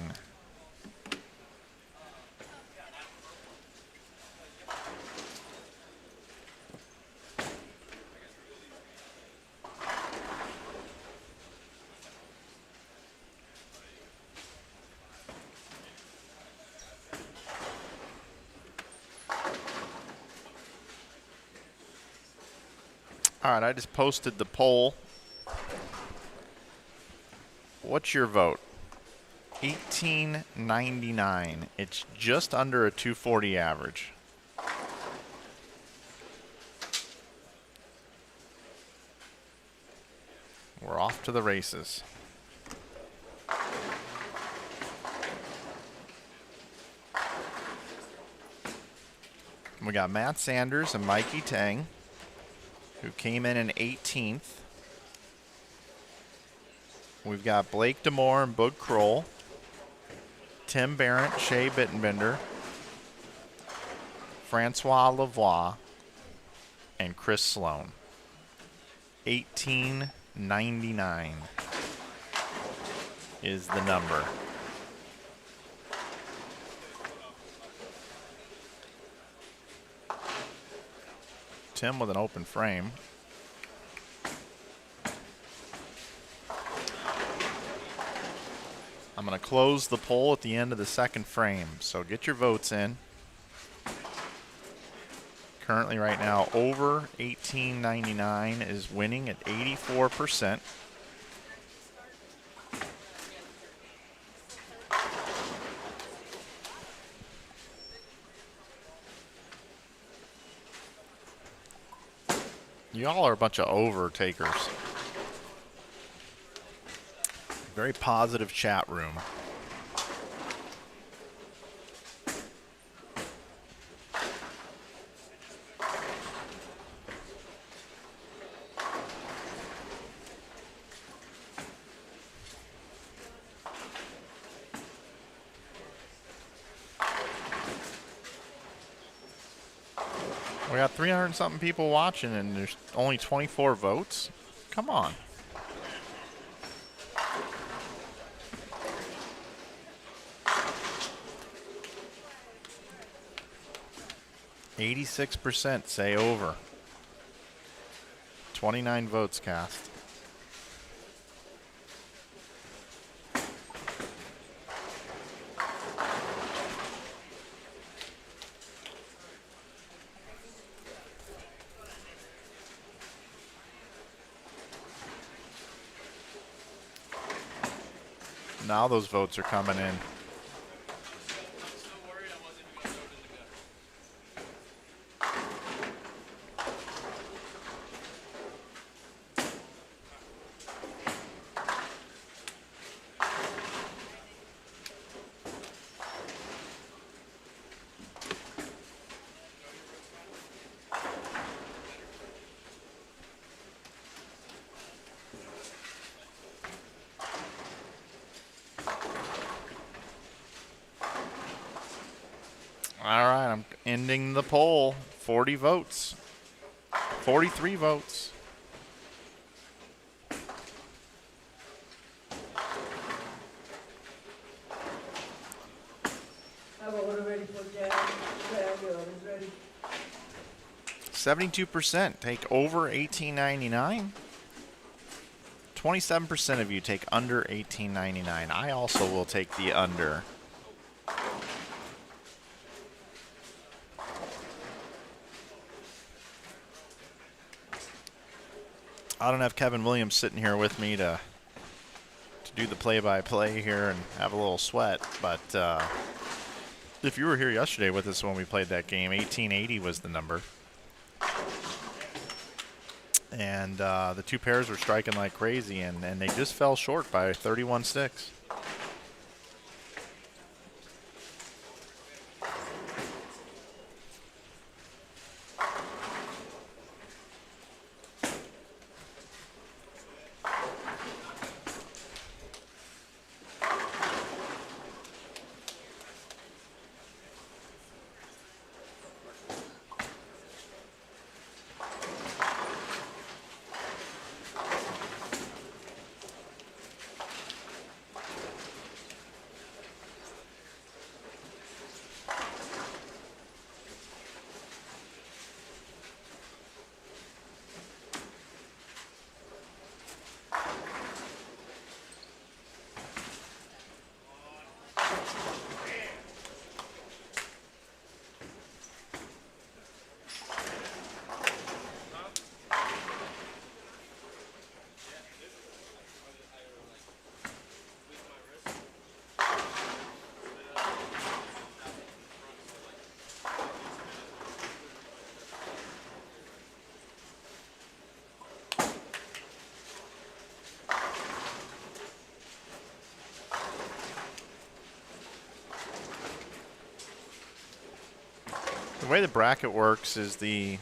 All right, I just posted the poll. What's your vote? $18.99. It's just under a 240 average. We're off to the races. We got Matt Sanders and Mikey Tang, who came in 18th. We've got Blake Demore and Boog Kroll, Tim Barrett, Shea Bittenbender, Francois Lavoie, and Chris Sloan. 1899 is the number. Tim with an open frame. I'm going to close the poll at the end of the second frame, so get your votes in. Currently right now, over 1899 is winning at 84%. Y'all are a bunch of overtakers. Very positive chat room. We got 300 and something people watching and there's only 24 votes. Come on. %, say over. 29 votes cast. Now those votes are coming in. All right, I'm ending the poll. 40 votes. 43 votes. How about we're ready for Jack? Is ready. 72% take over 1899. 27% of you take under 1899. I also will take the under. I don't have Kevin Williams sitting here with me to do the play-by-play here and have a little sweat, but if you were here yesterday with us when we played that game, 1880 was the number. And the two pairs were striking like crazy, and they just fell short by 31 sticks. way the bracket works is the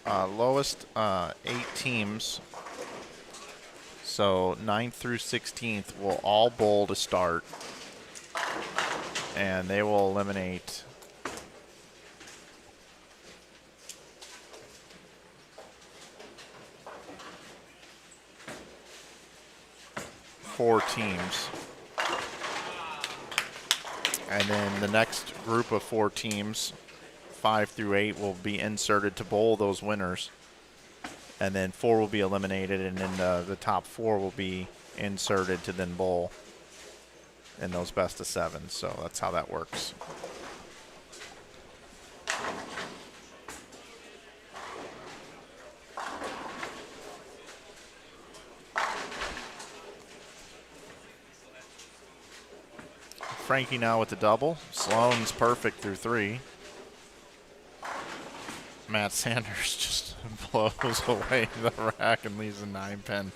lowest 8 teams, so 9th through 16th, will all bowl to start, and they will eliminate 4 teams. And then the next group of 4 teams, 5 through 8, will be inserted to bowl those winners. And then 4 will be eliminated, and then the top 4 will be inserted to then bowl in those best of 7. So that's how that works. Frankie now with the double. Sloan's perfect through 3. Matt Sanders just blows away the rack and leaves a 9-pin.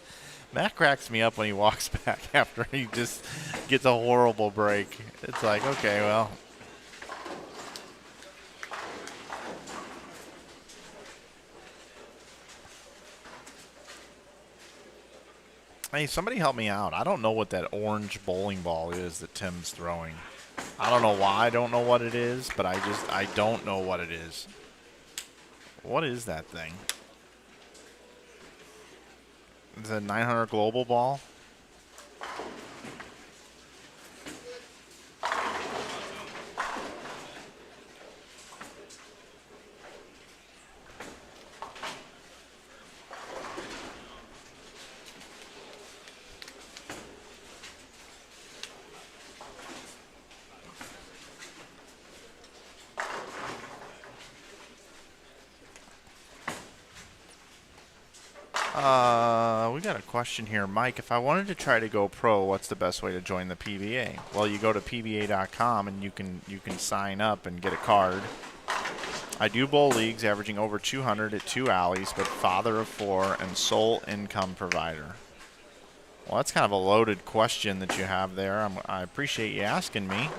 Matt cracks me up when he walks back after he just gets a horrible break. It's like, okay, well. Hey, somebody help me out. I don't know what that orange bowling ball is that Tim's throwing. I don't know why I don't know what it is, but I don't know what it is. What is that thing? Is it a 900 global ball? We got a question here. Mike, if I wanted to try to go pro, what's the best way to join the PBA? Well, you go to pba.com and you can sign up and get a card. I do bowl leagues averaging over 200 at 2 alleys, but father of 4 and sole income provider. Well, that's kind of a loaded question that you have there. I appreciate you asking me.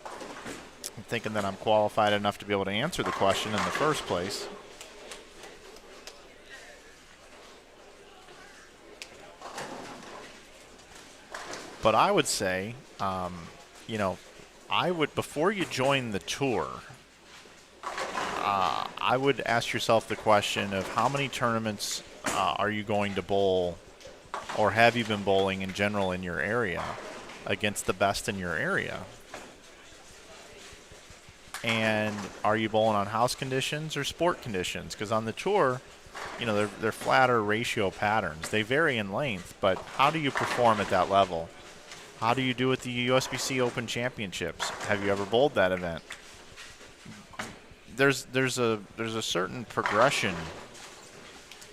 I'm thinking that I'm qualified enough to be able to answer the question in the first place. But I would say, before you join the tour, I would ask yourself the question of how many tournaments are you going to bowl, or have you been bowling in general in your area against the best in your area? And are you bowling on house conditions or sport conditions? Because on the tour, they're flatter ratio patterns. They vary in length, but how do you perform at that level? How do you do at the USBC Open Championships? Have you ever bowled that event? There's a certain progression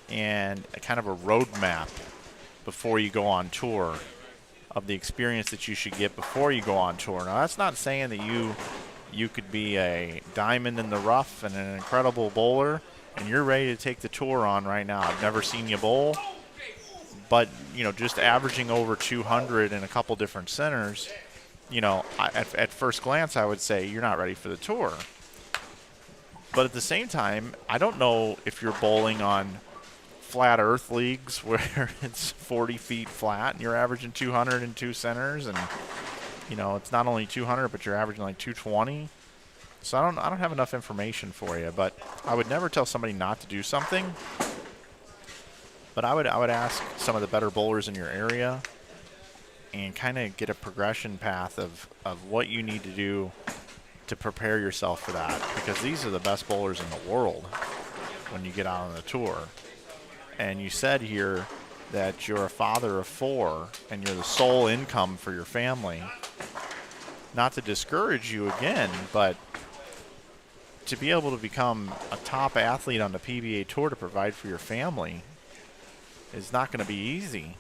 and a kind of a roadmap before you go on tour of the experience that you should get before you go on tour. Now, that's not saying that you could be a diamond in the rough and an incredible bowler and you're ready to take the tour on right now. I've never seen you bowl. But, just averaging over 200 in a couple different centers, at first glance, I would say you're not ready for the tour. But at the same time, I don't know if you're bowling on flat earth leagues where it's 40 feet flat and you're averaging 200 in 2 centers. And, it's not only 200, but you're averaging like 220. So I don't have enough information for you. But I would never tell somebody not to do something. But I would ask some of the better bowlers in your area and kind of get a progression path of what you need to do to prepare yourself for that. Because these are the best bowlers in the world when you get out on the tour. And you said here that you're a father of 4 and you're the sole income for your family. Not to discourage you again, but to be able to become a top athlete on the PBA Tour to provide for your family is not going to be easy.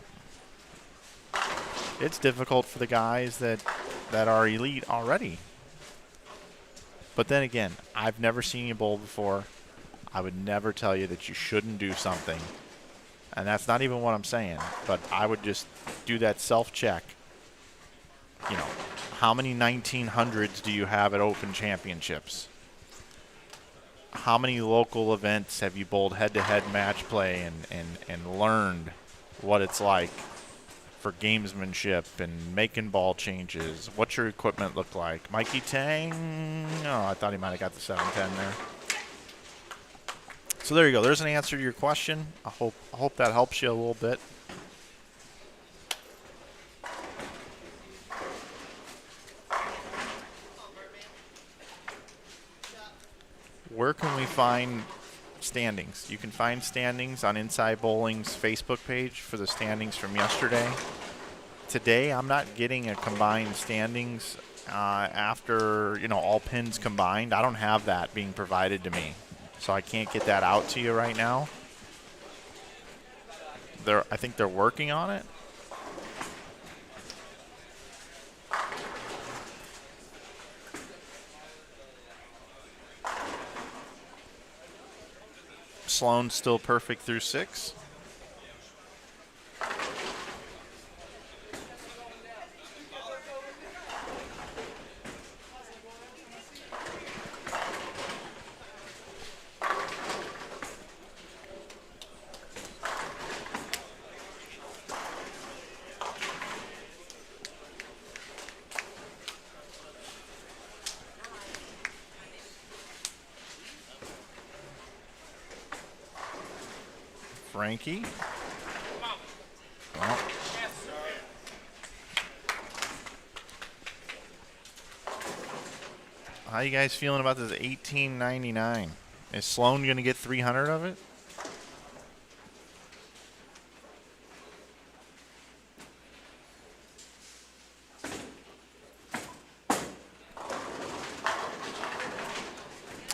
It's difficult for the guys that are elite already. But then again, I've never seen you bowl before. I would never tell you that you shouldn't do something. And that's not even what I'm saying. But I would just do that self-check. How many 1900s do you have at Open Championships? how many local events have you bowled head-to-head match play and learned what it's like for gamesmanship and making ball changes? What's your equipment look like? Mikey Tang? Oh, I thought he might have got the 710 there. So there you go. There's an answer to your question. I hope that helps you a little bit. Where can we find standings? You can find standings on Inside Bowling's Facebook page for the standings from yesterday. Today, I'm not getting a combined standings after, all pins combined. I don't have that being provided to me, so I can't get that out to you right now. I think they're working on it. Sloan's still perfect through 6. Frankie. Well. How you guys feeling about this $18.99? Is Sloan going to get 300 of it?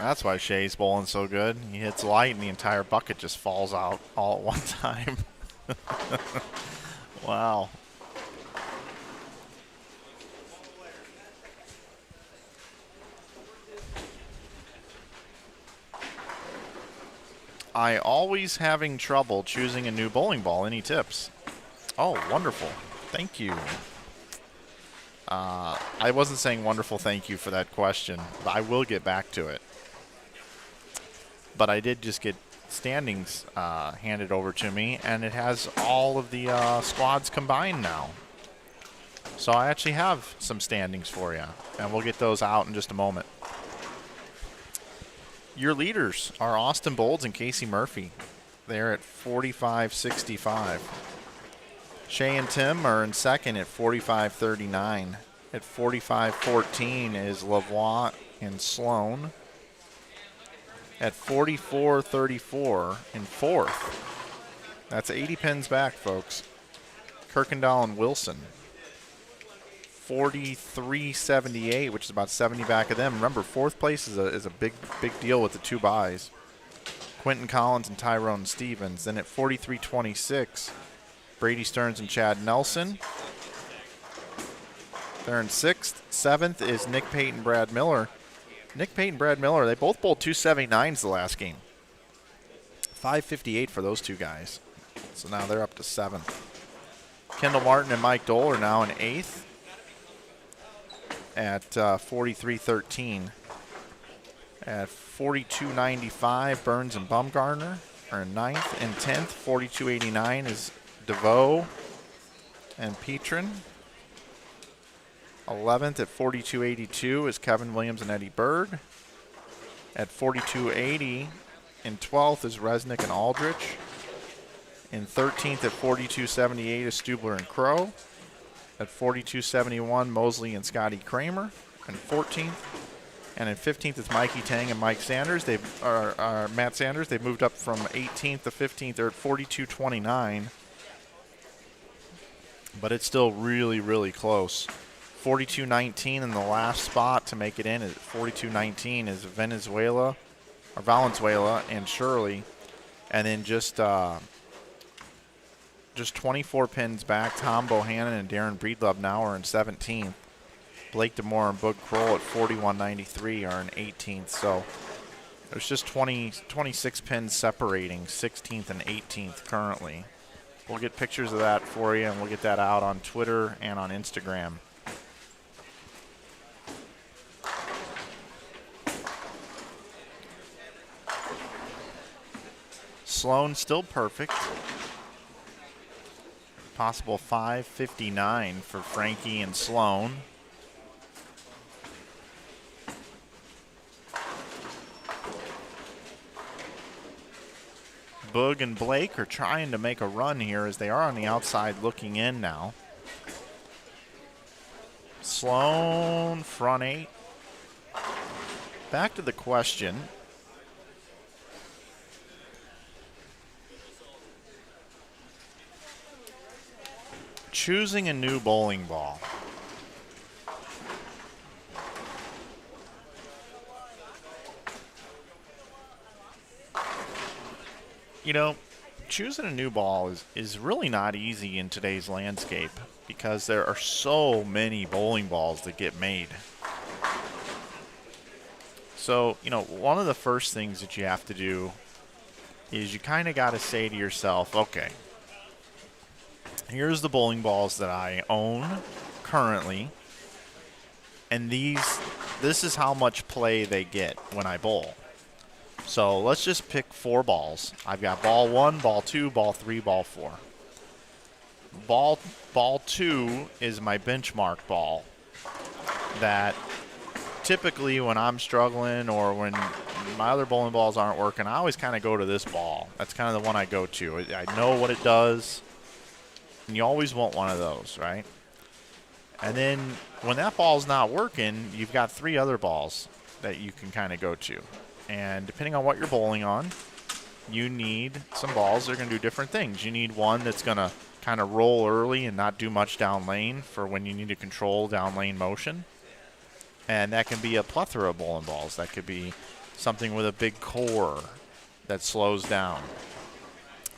That's why Shea's bowling so good. He hits light and the entire bucket just falls out all at one time. Wow. I always having trouble choosing a new bowling ball. Any tips? Oh, wonderful. Thank you. I wasn't saying wonderful thank you for that question, but I will get back to it. But I did just get standings handed over to me, and it has all of the squads combined now. So I actually have some standings for you, and we'll get those out in just a moment. Your leaders are Austin Bolds and Casey Murphy. They're at 45-65. Shea and Tim are in second at 45-39. At 45-14 is Lavoie and Sloan. At 44-34 in fourth. That's 80 pins back, folks. Kirkendall and Wilson. 43-78, which is about 70 back of them. Remember, fourth place is a big deal with the two buys. Quentin Collins and Tyrone Stevens. Then at 43-26, Brady Stearns and Chad Nelson. They're in sixth. Seventh is Nick Pate and Brad Miller. Nick Pate and Brad Miller, they both bowled 279s the last game. 558 for those two guys. So now they're up to seventh. Kendall Martin and Mike Dole are now in eighth at 43-13. At 42-95, Burns and Bumgarner are in ninth. In 10th, 42-89 is DeVoe and Petrin. 11th at 42-82 is Kevin Williams and Eddie Bird. At 42-80 in 12th is Resnick and Aldrich. In 13th at 42-78 is Stubler and Crow. At 42-71, Mosley and Scotty Kramer. In 14th. And in 15th is Mikey Tang and Mike Sanders. Matt Sanders. They've moved up from 18th to 15th. They're at 42-29. But it's still really, really close. 42-19 in the last spot to make it in at 42-19 is Valenzuela and Shirley. And then just 24 pins back, Tom Bohannon and Darren Breedlove now are in 17th. Blake DeMore and Boog Kroll at 41-93 are in 18th. So there's just 26 pins separating 16th and 18th currently. We'll get pictures of that for you, and we'll get that out on Twitter and on Instagram. Sloan still perfect. Possible 559 for Frankie and Sloan. Boog and Blake are trying to make a run here as they are on the outside looking in now. Sloan, front 8. Back to the question. Choosing a new bowling ball. You know, choosing a new ball is really not easy in today's landscape because there are so many bowling balls that get made. So, you know, one of the first things that you have to do is you kind of got to say to yourself, okay, here's the bowling balls that I own currently, and this is how much play they get when I bowl. So let's just pick 4 balls. I've got ball 1, ball 2, ball 3, ball 4. Ball 2 is my benchmark ball that typically when I'm struggling or when my other bowling balls aren't working, I always kind of go to this ball. That's kind of the one I go to. I know what it does, and you always want one of those, right? And then when that ball's not working, you've got 3 other balls that you can kind of go to. And depending on what you're bowling on, you need some balls that are going to do different things. You need one that's going to kind of roll early and not do much down lane for when you need to control down lane motion. And that can be a plethora of bowling balls. That could be something with a big core that slows down.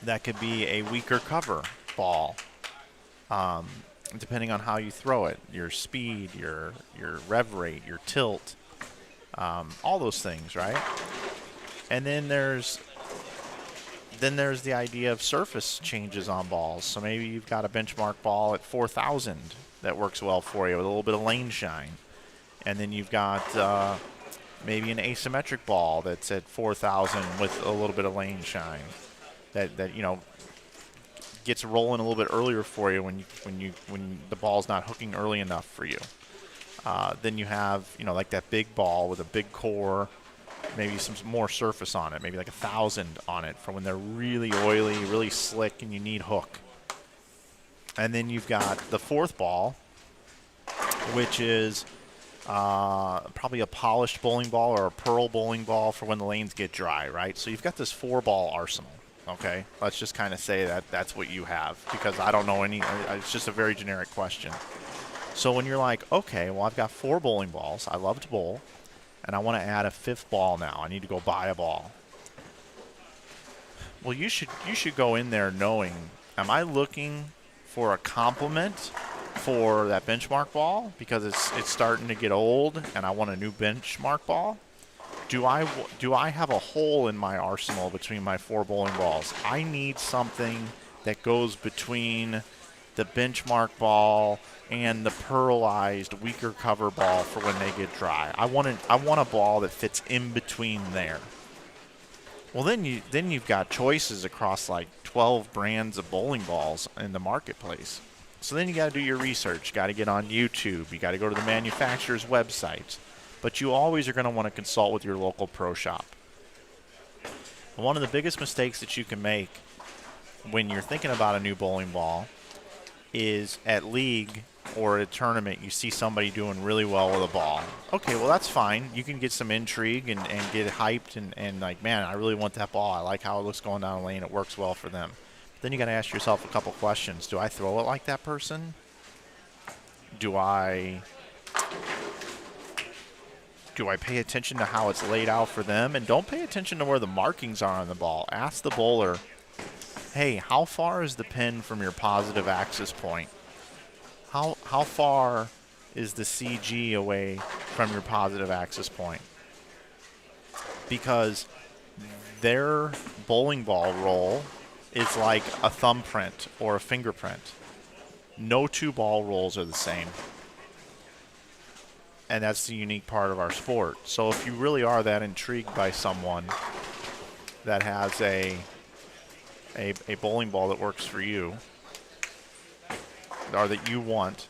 That could be a weaker cover ball, depending on how you throw it. Your speed, your rev rate, your tilt. All those things, right? And then there's the idea of surface changes on balls. So maybe you've got a benchmark ball at 4,000 that works well for you with a little bit of lane shine. And then you've got maybe an asymmetric ball that's at 4,000 with a little bit of lane shine that you know gets rolling a little bit earlier for you when the ball's not hooking early enough for you. Then you have, you know, like that big ball with a big core, maybe some more surface on it, maybe like 1,000 on it for when they're really oily, really slick, and you need hook. And then you've got the 4th ball, which is probably a polished bowling ball or a pearl bowling ball for when the lanes get dry, right? So you've got this 4-ball arsenal, okay? Let's just kind of say that that's what you have because I don't know any, it's just a very generic question. So when you're like, okay, well, I've got 4 bowling balls. I love to bowl, and I want to add a 5th ball now. I need to go buy a ball. Well, you should go in there knowing, am I looking for a complement for that benchmark ball because it's starting to get old and I want a new benchmark ball? Do I have a hole in my arsenal between my 4 bowling balls? I need something that goes between the benchmark ball and the pearlized weaker cover ball for when they get dry. I want a ball that fits in between there. Well, then you've got choices across like 12 brands of bowling balls in the marketplace. So then you got to do your research. You got to get on YouTube. You got to go to the manufacturer's website. But you always are going to want to consult with your local pro shop. One of the biggest mistakes that you can make when you're thinking about a new bowling ball is at league or at a tournament you see somebody doing really well with a ball. Okay, well that's fine. You can get some intrigue and get hyped and like, man, I really want that ball. I like how it looks going down the lane. It works well for them. Then you got to ask yourself a couple questions. Do I throw it like that person? Do I pay attention to how it's laid out for them? And don't pay attention to where the markings are on the ball. Ask the bowler, hey, how far is the pin from your positive axis point? How far is the CG away from your positive axis point? Because their bowling ball roll is like a thumbprint or a fingerprint. No 2 ball rolls are the same. And that's the unique part of our sport. So if you really are that intrigued by someone that has a a bowling ball that works for you, or that you want.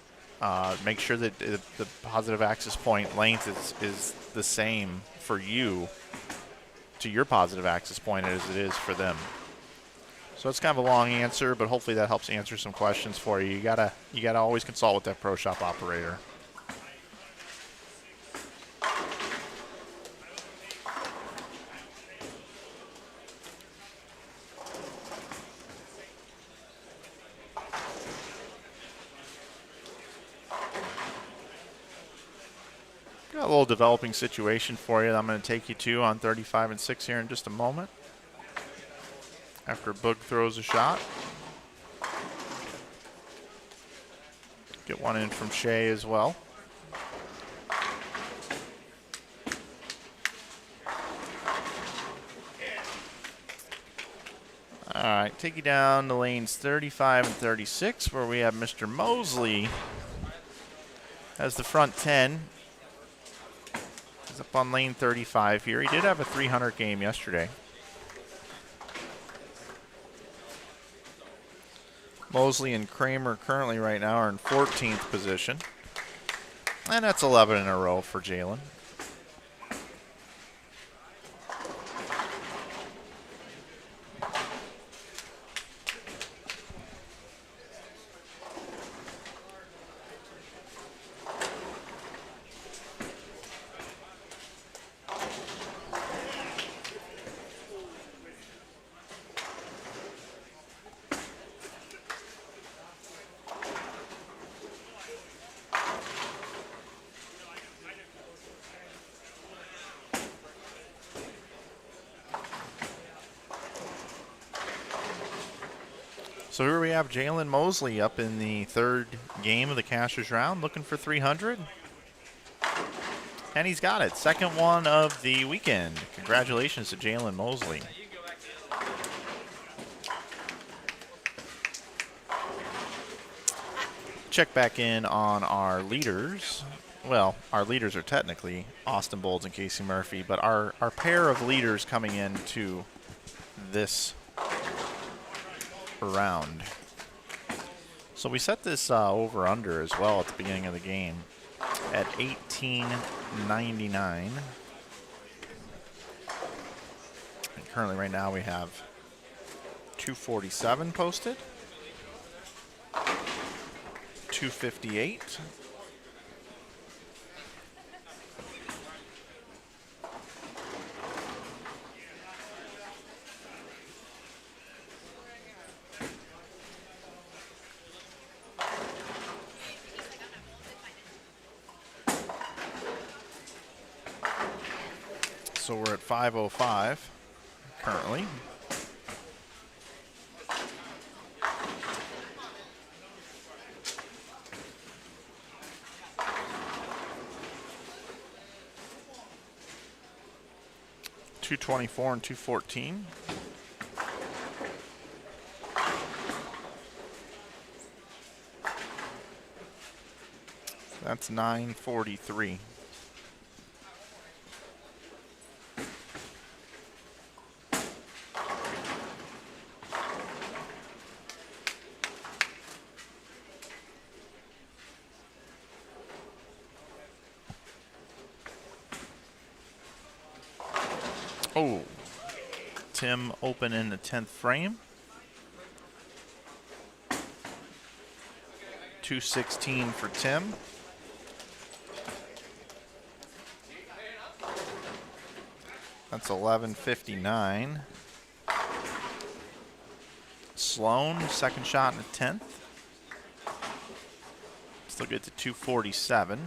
Make sure that the positive axis point length is the same for you to your positive axis point as it is for them. So it's kind of a long answer, but hopefully that helps answer some questions for you. You gotta always consult with that pro shop operator. Got a little developing situation for you that I'm going to take you to on 35 and 6 here in just a moment. After Boog throws a shot. Get one in from Shea as well. All right, take you down to lanes 35 and 36, where we have Mr. Mosley as the front 10. He's up on lane 35 here. He did have a 300 game yesterday. Mosley and Kramer currently right now are in 14th position. And that's 11 in a row for Jalen. So here we have Jalen Mosley up in the third game of the Cashers round, looking for 300. And he's got it. Second one of the weekend. Congratulations to Jalen Mosley. Check back in on our leaders. Well, our leaders are technically Austin Bolds and Casey Murphy, but our pair of leaders coming into this round. So we set this over under as well at the beginning of the game at 18.99. And currently right now we have 247 posted, 258. So we're at 505 currently. $224 and $214. That's $943. Oh, Tim open in the 10th frame. 216 for Tim. That's 1159. Sloan, second shot in the 10th. Still get to 247.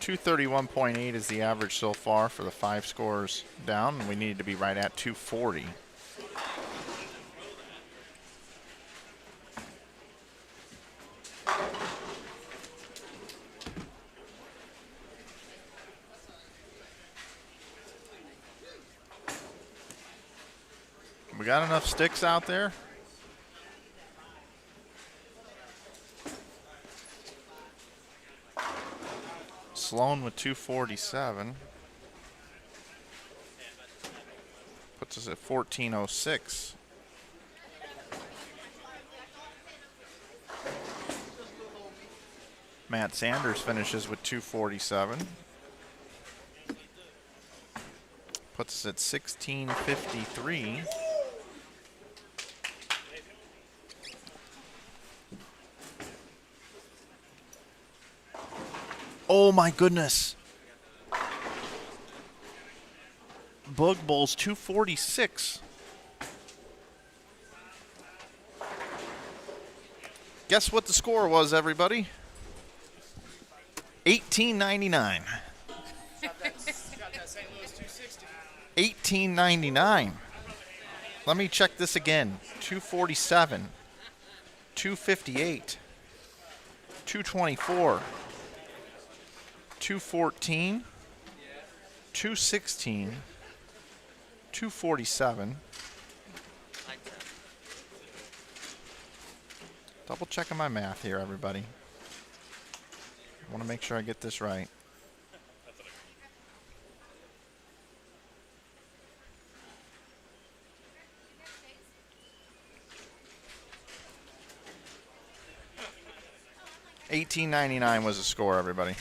$231.8 is the average so far for the 5 scores down, and we needed to be right at 240. We We got enough sticks out there? Sloan with 247. Puts us at 1406. Matt Sanders finishes with 247. Puts us at 1653. Oh my goodness. Bug Bowl's 246. Guess what the score was, everybody? 1899. 1899. Let me check this again. 247. 258. 224. 214. 216. 247. Double checking my math here, everybody. I want to make sure I get this right. $18.99 was the score, everybody.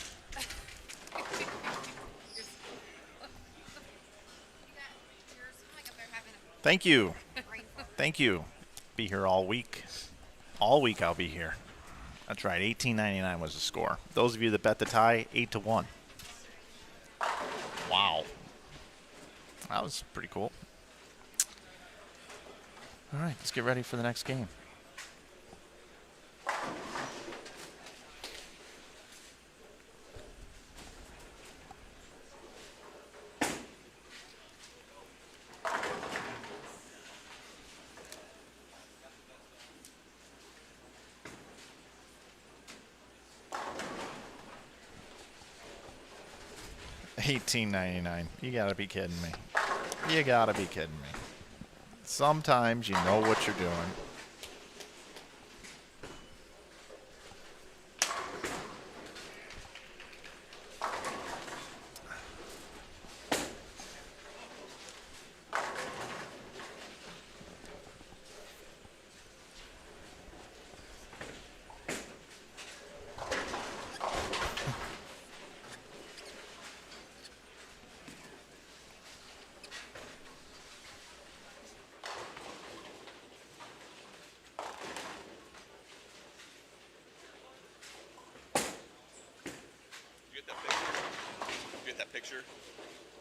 Thank you. Thank you. Be here all week. All week I'll be here. That's right. $18.99 was the score. Those of you that bet the tie, 8-1. Wow. That was pretty cool. All right, let's get ready for the next game. $18.99. You gotta be kidding me. You gotta be kidding me. Sometimes you know what you're doing.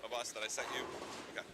Of us that I sent you? Okay.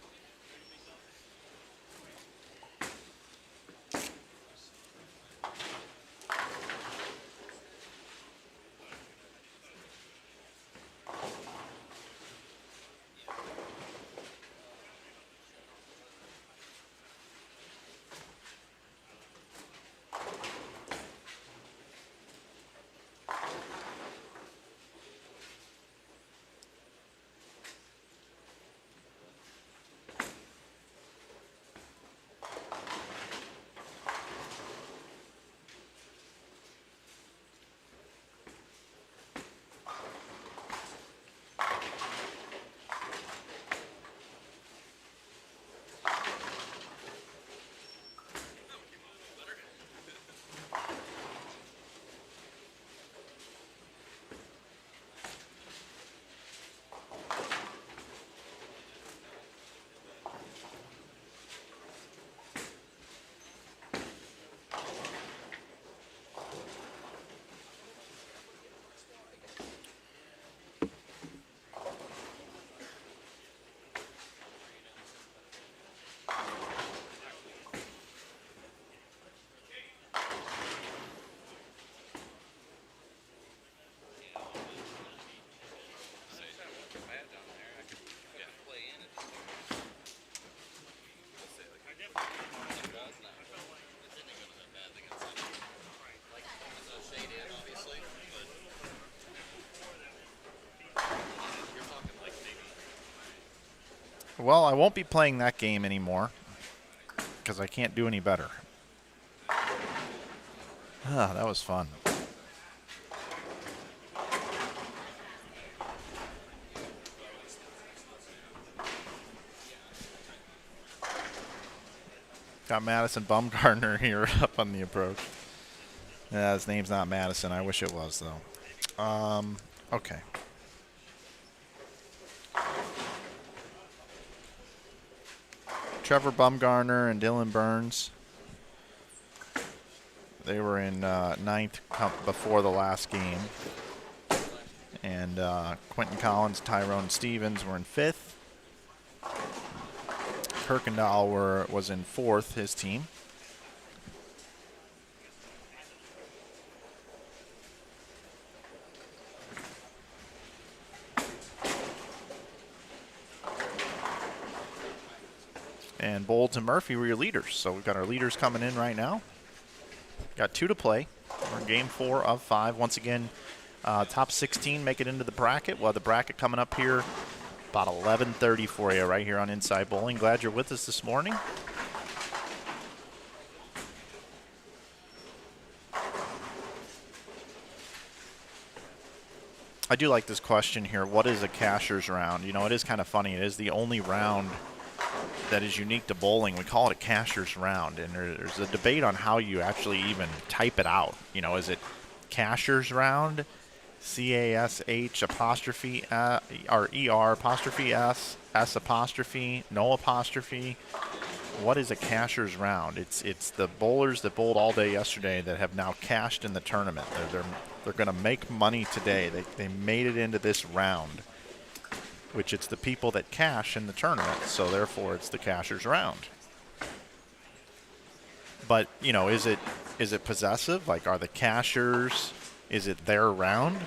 Well, I won't be playing that game anymore. because I can't do any better. Ah, that was fun. Got Madison Bumgarner here up on the approach. Yeah, his name's not Madison. I wish it was, though. Okay. Trevor Bumgarner and Dylan Burns. They were in ninth before the last game. And Quentin Collins, Tyrone Stevens were in fifth. Kirkendall was in fourth, his team. And Bolds and Murphy were your leaders. So we've got our leaders coming in right now. Got 2 to play. We're in game 4 of 5. Once again, top 16 make it into the bracket. We'll have the bracket coming up here about 11:30 for you right here on Inside Bowling. Glad you're with us this morning. I do like this question here. What is a casher's round? You know, it is kind of funny. It is the only round that is unique to bowling. We call it a casher's round, and there's a debate on how you actually even type it out. You know, is it casher's round, C-A-S-H apostrophe or E-R apostrophe S, S apostrophe, no apostrophe? What is a casher's round? It's the bowlers that bowled all day yesterday that have now cashed in the tournament. They're going to make money today. They made it into this round, which it's the people that cash in the tournament, so therefore it's the casher's round. But, you know, is it possessive? Like, are the cashers, is it their round?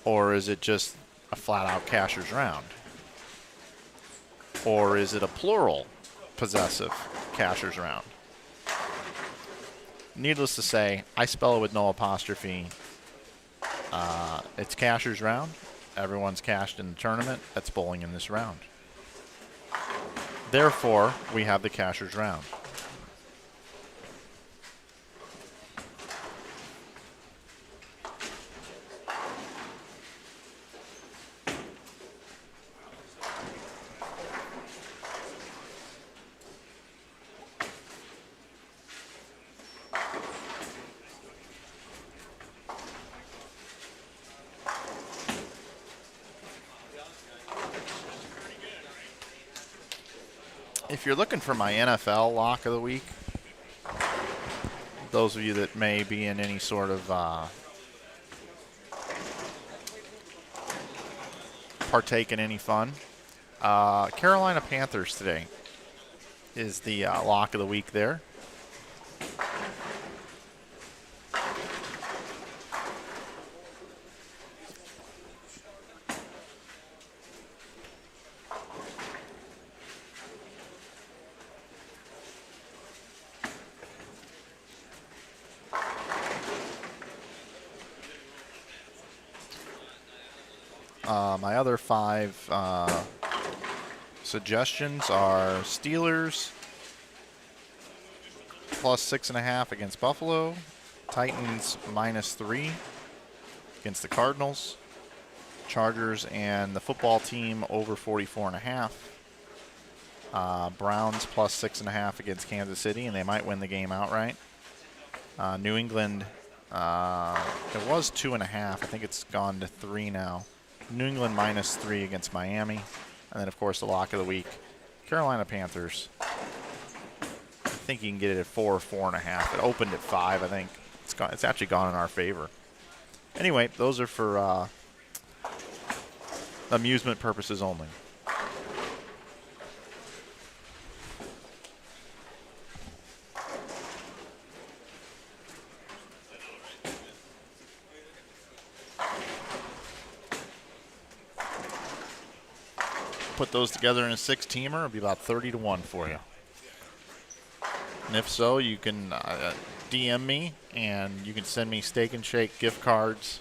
Or is it just a flat-out casher's round? Or is it a plural possessive casher's round? Needless to say, I spell it with no apostrophe. It's casher's round. Everyone's cashed in the tournament. That's bowling in this round. Therefore, we have the casher's round. If you're looking for my NFL lock of the week, those of you that may be in any sort of partake in any fun, Carolina Panthers today is the lock of the week there. My other 5 suggestions are Steelers plus 6.5 against Buffalo, Titans -3 against the Cardinals, Chargers and the football team over 44.5, Browns plus 6.5 against Kansas City, and they might win the game outright. New England, it was 2.5. I think it's gone to 3 now. New England -3 against Miami. And then, of course, the lock of the week, Carolina Panthers. I think you can get it at 4 or 4.5. It opened at 5, I think. It's actually gone in our favor. Anyway, those are for amusement purposes only. Put those together in a 6-teamer, it'll be about 30-1 for you. And if so, you can DM me, and you can send me Steak and Shake gift cards,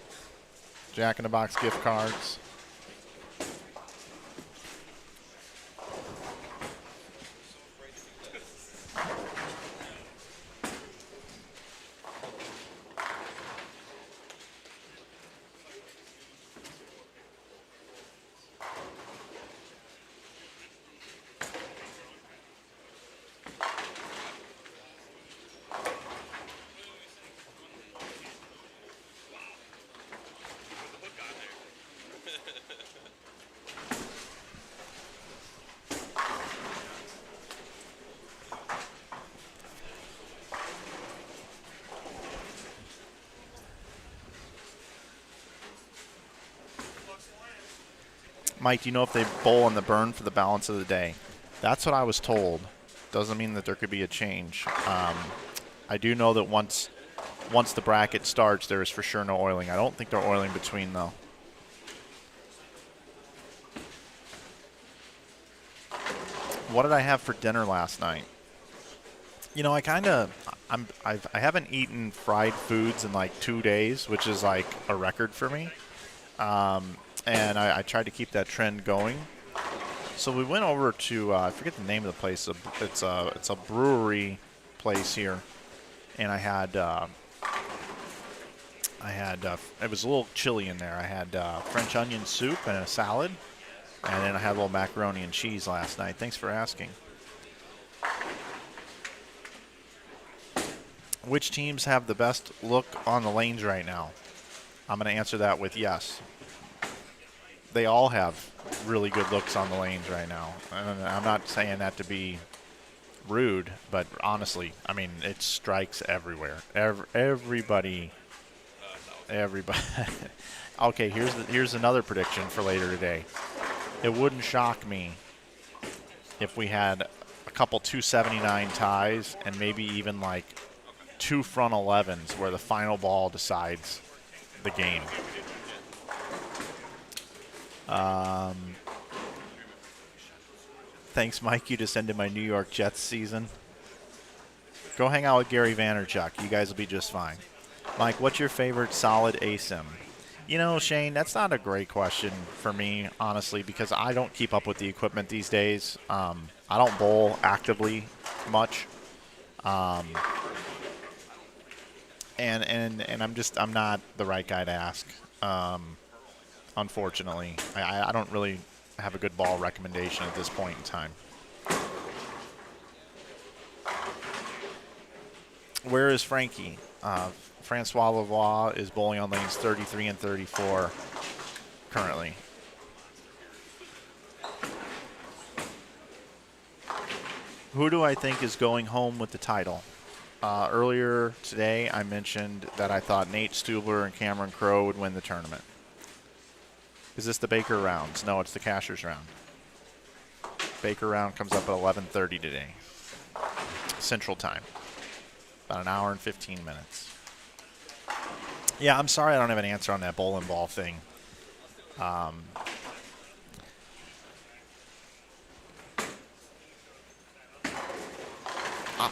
Jack in the Box gift cards. Mike, do you know if they bowl on the burn for the balance of the day? That's what I was told. Doesn't mean that there could be a change. I do know that once the bracket starts, there is for sure no oiling. I don't think they're oiling between, though. What did I have for dinner last night? You know, I haven't eaten fried foods in like 2 days, which is like a record for me. And I tried to keep that trend going. So we went over to I forget the name of the place. It's a brewery place here, and I had it was a little chilly in there. I had French onion soup and a salad, and then I had a little macaroni and cheese last night. Thanks for asking. Which teams have the best look on the lanes right now? I'm going to answer that with yes. They all have really good looks on the lanes right now. And I'm not saying that to be rude, but honestly, I mean, it strikes everywhere. Everybody. Okay, here's another prediction for later today. It wouldn't shock me if we had a couple 279 ties and maybe even like 2 front 11s where the final ball decides the game. Thanks, Mike. You just ended my New York Jets season. Go hang out with Gary Vaynerchuk. You guys will be just fine. Mike, what's your favorite solid ASIM? You know, Shane, that's not a great question for me, honestly, because I don't keep up with the equipment these days. I don't bowl actively much. And I'm not the right guy to ask. Unfortunately, I don't really have a good ball recommendation at this point in time. Where is Frankie? Francois Lavoie is bowling on lanes 33 and 34 currently. Who do I think is going home with the title? Earlier today, I mentioned that I thought Nate Stubler and Cameron Crowe would win the tournament. Is this the Baker rounds? No, it's the Cashers round. Baker round comes up at 11:30 today, Central Time. About an hour and 15 minutes. Yeah, I'm sorry I don't have an answer on that bowling ball thing.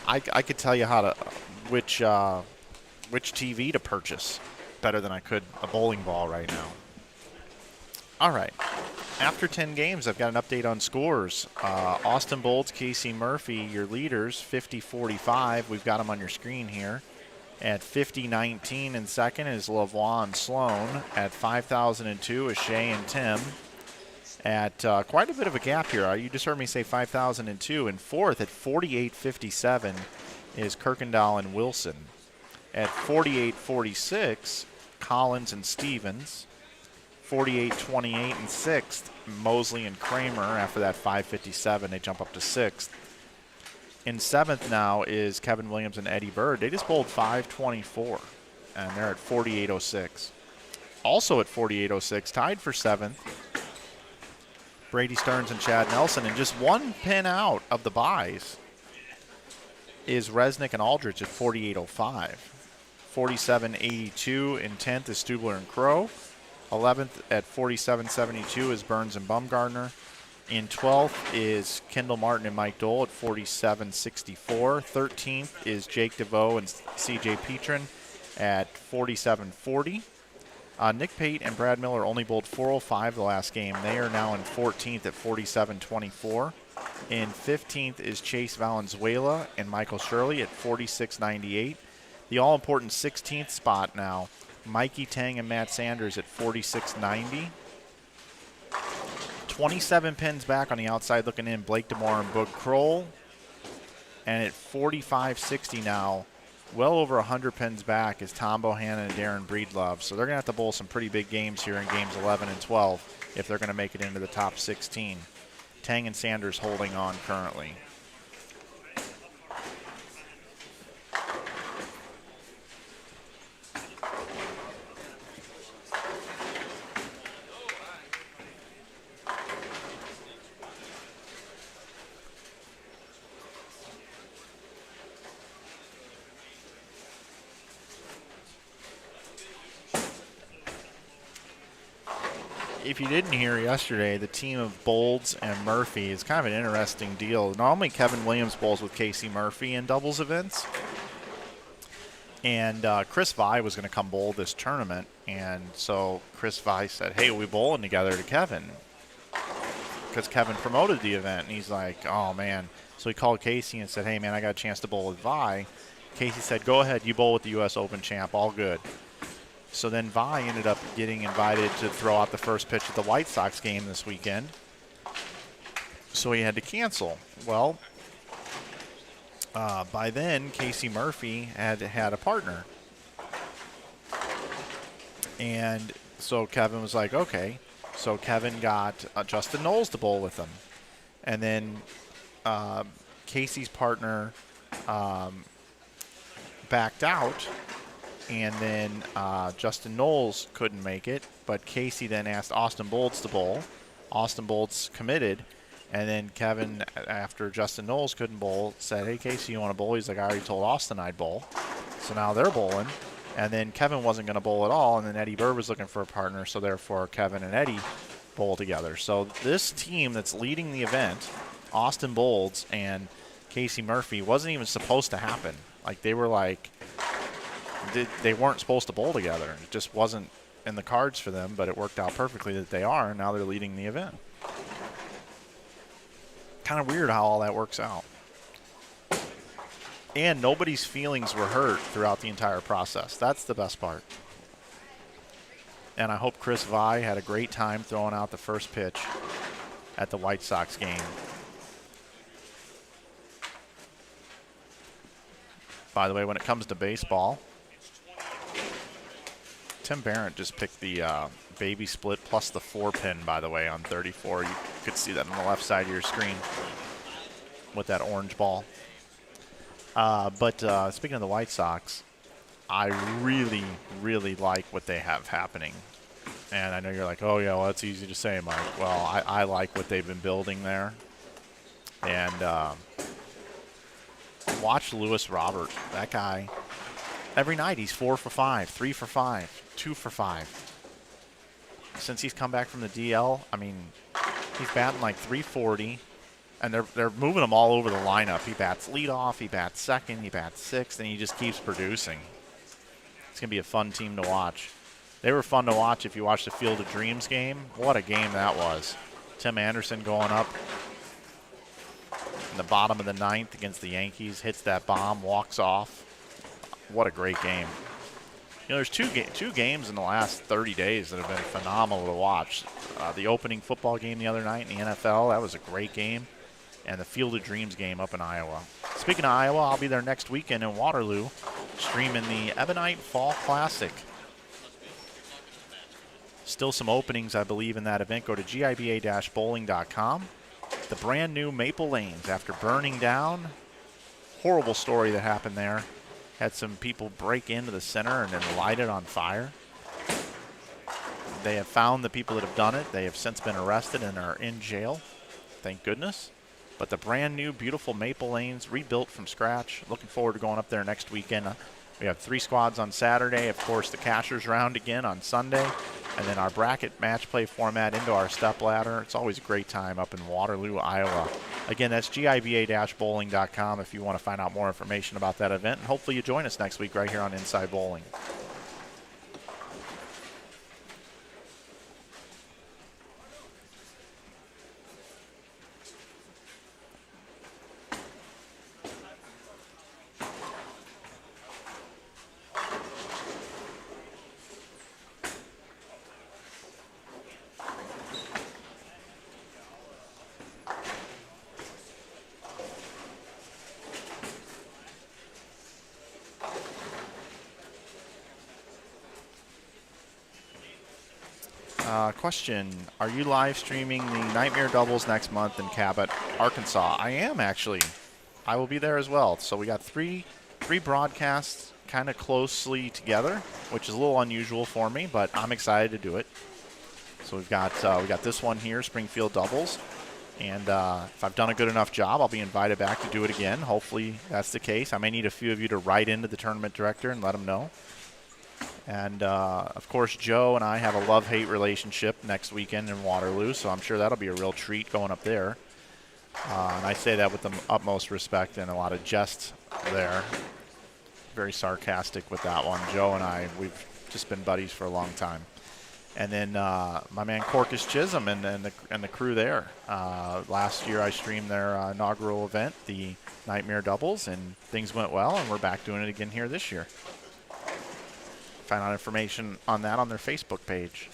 I could tell you which TV to purchase better than I could a bowling ball right now. All right. After 10 games, I've got an update on scores. Austin Bolts, Casey Murphy, your leaders, 50-45. We've got them on your screen here. At 50-19 in second is Lavoie and Sloan. At 5,002 is Shea and Tim. At quite a bit of a gap here. You just heard me say 5,002. In fourth at 48-57 is Kirkendall and Wilson. At 48-46, Collins and Stevens. 48-28 in sixth, Mosley and Kramer. After that 5:57, they jump up to sixth. In seventh now is Kevin Williams and Eddie Bird. They just bowled 5:24, and they're at 48:06. Also at 48:06, tied for seventh, Brady Stearns and Chad Nelson. And just one pin out of the buys is Resnick and Aldridge at 48:05. 47.82 in 10th is Stubler and Crowe. 11th at 47.72 is Burns and Bumgardner. In 12th is Kendall Martin and Mike Dole at 47.64. 13th is Jake DeVoe and CJ Petrin at 47.40. Nick Pate and Brad Miller only bowled 405 the last game. They are now in 14th at 47.24. In 15th is Chase Valenzuela and Michael Shirley at 46.98. The all-important 16th spot now, Mikey Tang and Matt Sanders at 46.90. 27 pins back on the outside looking in, Blake DeMore and Boog Kroll. And at 45.60 now, well over 100 pins back is Tom Bohannon and Darren Breedlove. So they're going to have to bowl some pretty big games here in games 11 and 12 if they're going to make it into the top 16. Tang and Sanders holding on currently. if you didn't hear yesterday, the team of Bolds and Murphy is kind of an interesting deal. Normally Kevin Williams bowls with Casey Murphy in doubles events. And Chris Vi was going to come bowl this tournament. And so Chris Vi said, hey, we bowling together to Kevin. Because Kevin promoted the event. And he's like, oh, man. So he called Casey and said, hey, man, I got a chance to bowl with Vi. Casey said, go ahead, you bowl with the U.S. Open champ, all good. So then Vi ended up getting invited to throw out the first pitch at the White Sox game this weekend. So he had to cancel. Well, by then, Casey Murphy had a partner. And so Kevin was like, okay. So Kevin got Justin Knowles to bowl with him. And then Casey's partner backed out. And then Justin Knowles couldn't make it, but Casey then asked Austin Bolds to bowl. Austin Bolds committed, and then Kevin, after Justin Knowles couldn't bowl, said, hey, Casey, you want to bowl? He's like, I already told Austin I'd bowl. So now they're bowling, and then Kevin wasn't going to bowl at all, and then Eddie Burr was looking for a partner, so therefore Kevin and Eddie bowl together. So this team that's leading the event, Austin Bolds and Casey Murphy, wasn't even supposed to happen. Like, they were like... They weren't supposed to bowl together. It just wasn't in the cards for them, but it worked out perfectly that they are, and now they're leading the event. Kind of weird how all that works out. And nobody's feelings were hurt throughout the entire process. That's the best part. And I hope Chris Vi had a great time throwing out the first pitch at the White Sox game. By the way, when it comes to baseball, Tim Barrett just picked the baby split plus the 4-pin, by the way, on 34. You could see that on the left side of your screen with that orange ball. But speaking of the White Sox, I really, really like what they have happening. And I know you're like, oh, yeah, well, that's easy to say, Mike. Well, I like what they've been building there. And watch Lewis Robert. That guy, every night he's 4 for 5, 3 for 5. 2 for 5. Since he's come back from the DL, I mean, he's batting like 340, and they're moving him all over the lineup. He bats leadoff, he bats second, he bats sixth, and he just keeps producing. It's going to be a fun team to watch. They were fun to watch if you watched the Field of Dreams game. What a game that was. Tim Anderson going up in the bottom of the ninth against the Yankees, hits that bomb, walks off. What a great game. You know, there's two games in the last 30 days that have been phenomenal to watch. The opening football game the other night in the NFL, that was a great game. And the Field of Dreams game up in Iowa. Speaking of Iowa, I'll be there next weekend in Waterloo, streaming the Ebonite Fall Classic. Still some openings, I believe, in that event. Go to giba-bowling.com. The brand new Maple Lanes, after burning down, horrible story that happened there. Had some people break into the center and then light it on fire. They have found the people that have done it. They have since been arrested and are in jail. Thank goodness. But the brand new, beautiful Maple Lanes, rebuilt from scratch. Looking forward to going up there next weekend. We have 3 squads on Saturday. Of course, the Cashers round again on Sunday. And then our bracket match play format into our step ladder. It's always a great time up in Waterloo, Iowa. Again, that's giba-bowling.com if you want to find out more information about that event. And hopefully you join us next week right here on Inside Bowling. Question, are you live streaming the Nightmare Doubles next month in Cabot, Arkansas? I am, actually. I will be there as well. So we got three broadcasts kind of closely together, which is a little unusual for me, but I'm excited to do it. So we got this one here, Springfield Doubles. And if I've done a good enough job, I'll be invited back to do it again. Hopefully that's the case. I may need a few of you to write into the tournament director and let him know. And, of course, Joe and I have a love-hate relationship next weekend in Waterloo, so I'm sure that'll be a real treat going up there. And I say that with the utmost respect and a lot of jest there. Very sarcastic with that one. Joe and I, we've just been buddies for a long time. And then my man Corcus Chisholm and the crew there. Last year I streamed their inaugural event, the Nightmare Doubles, and things went well, and we're back doing it again here this year. Find out information on that on their Facebook page.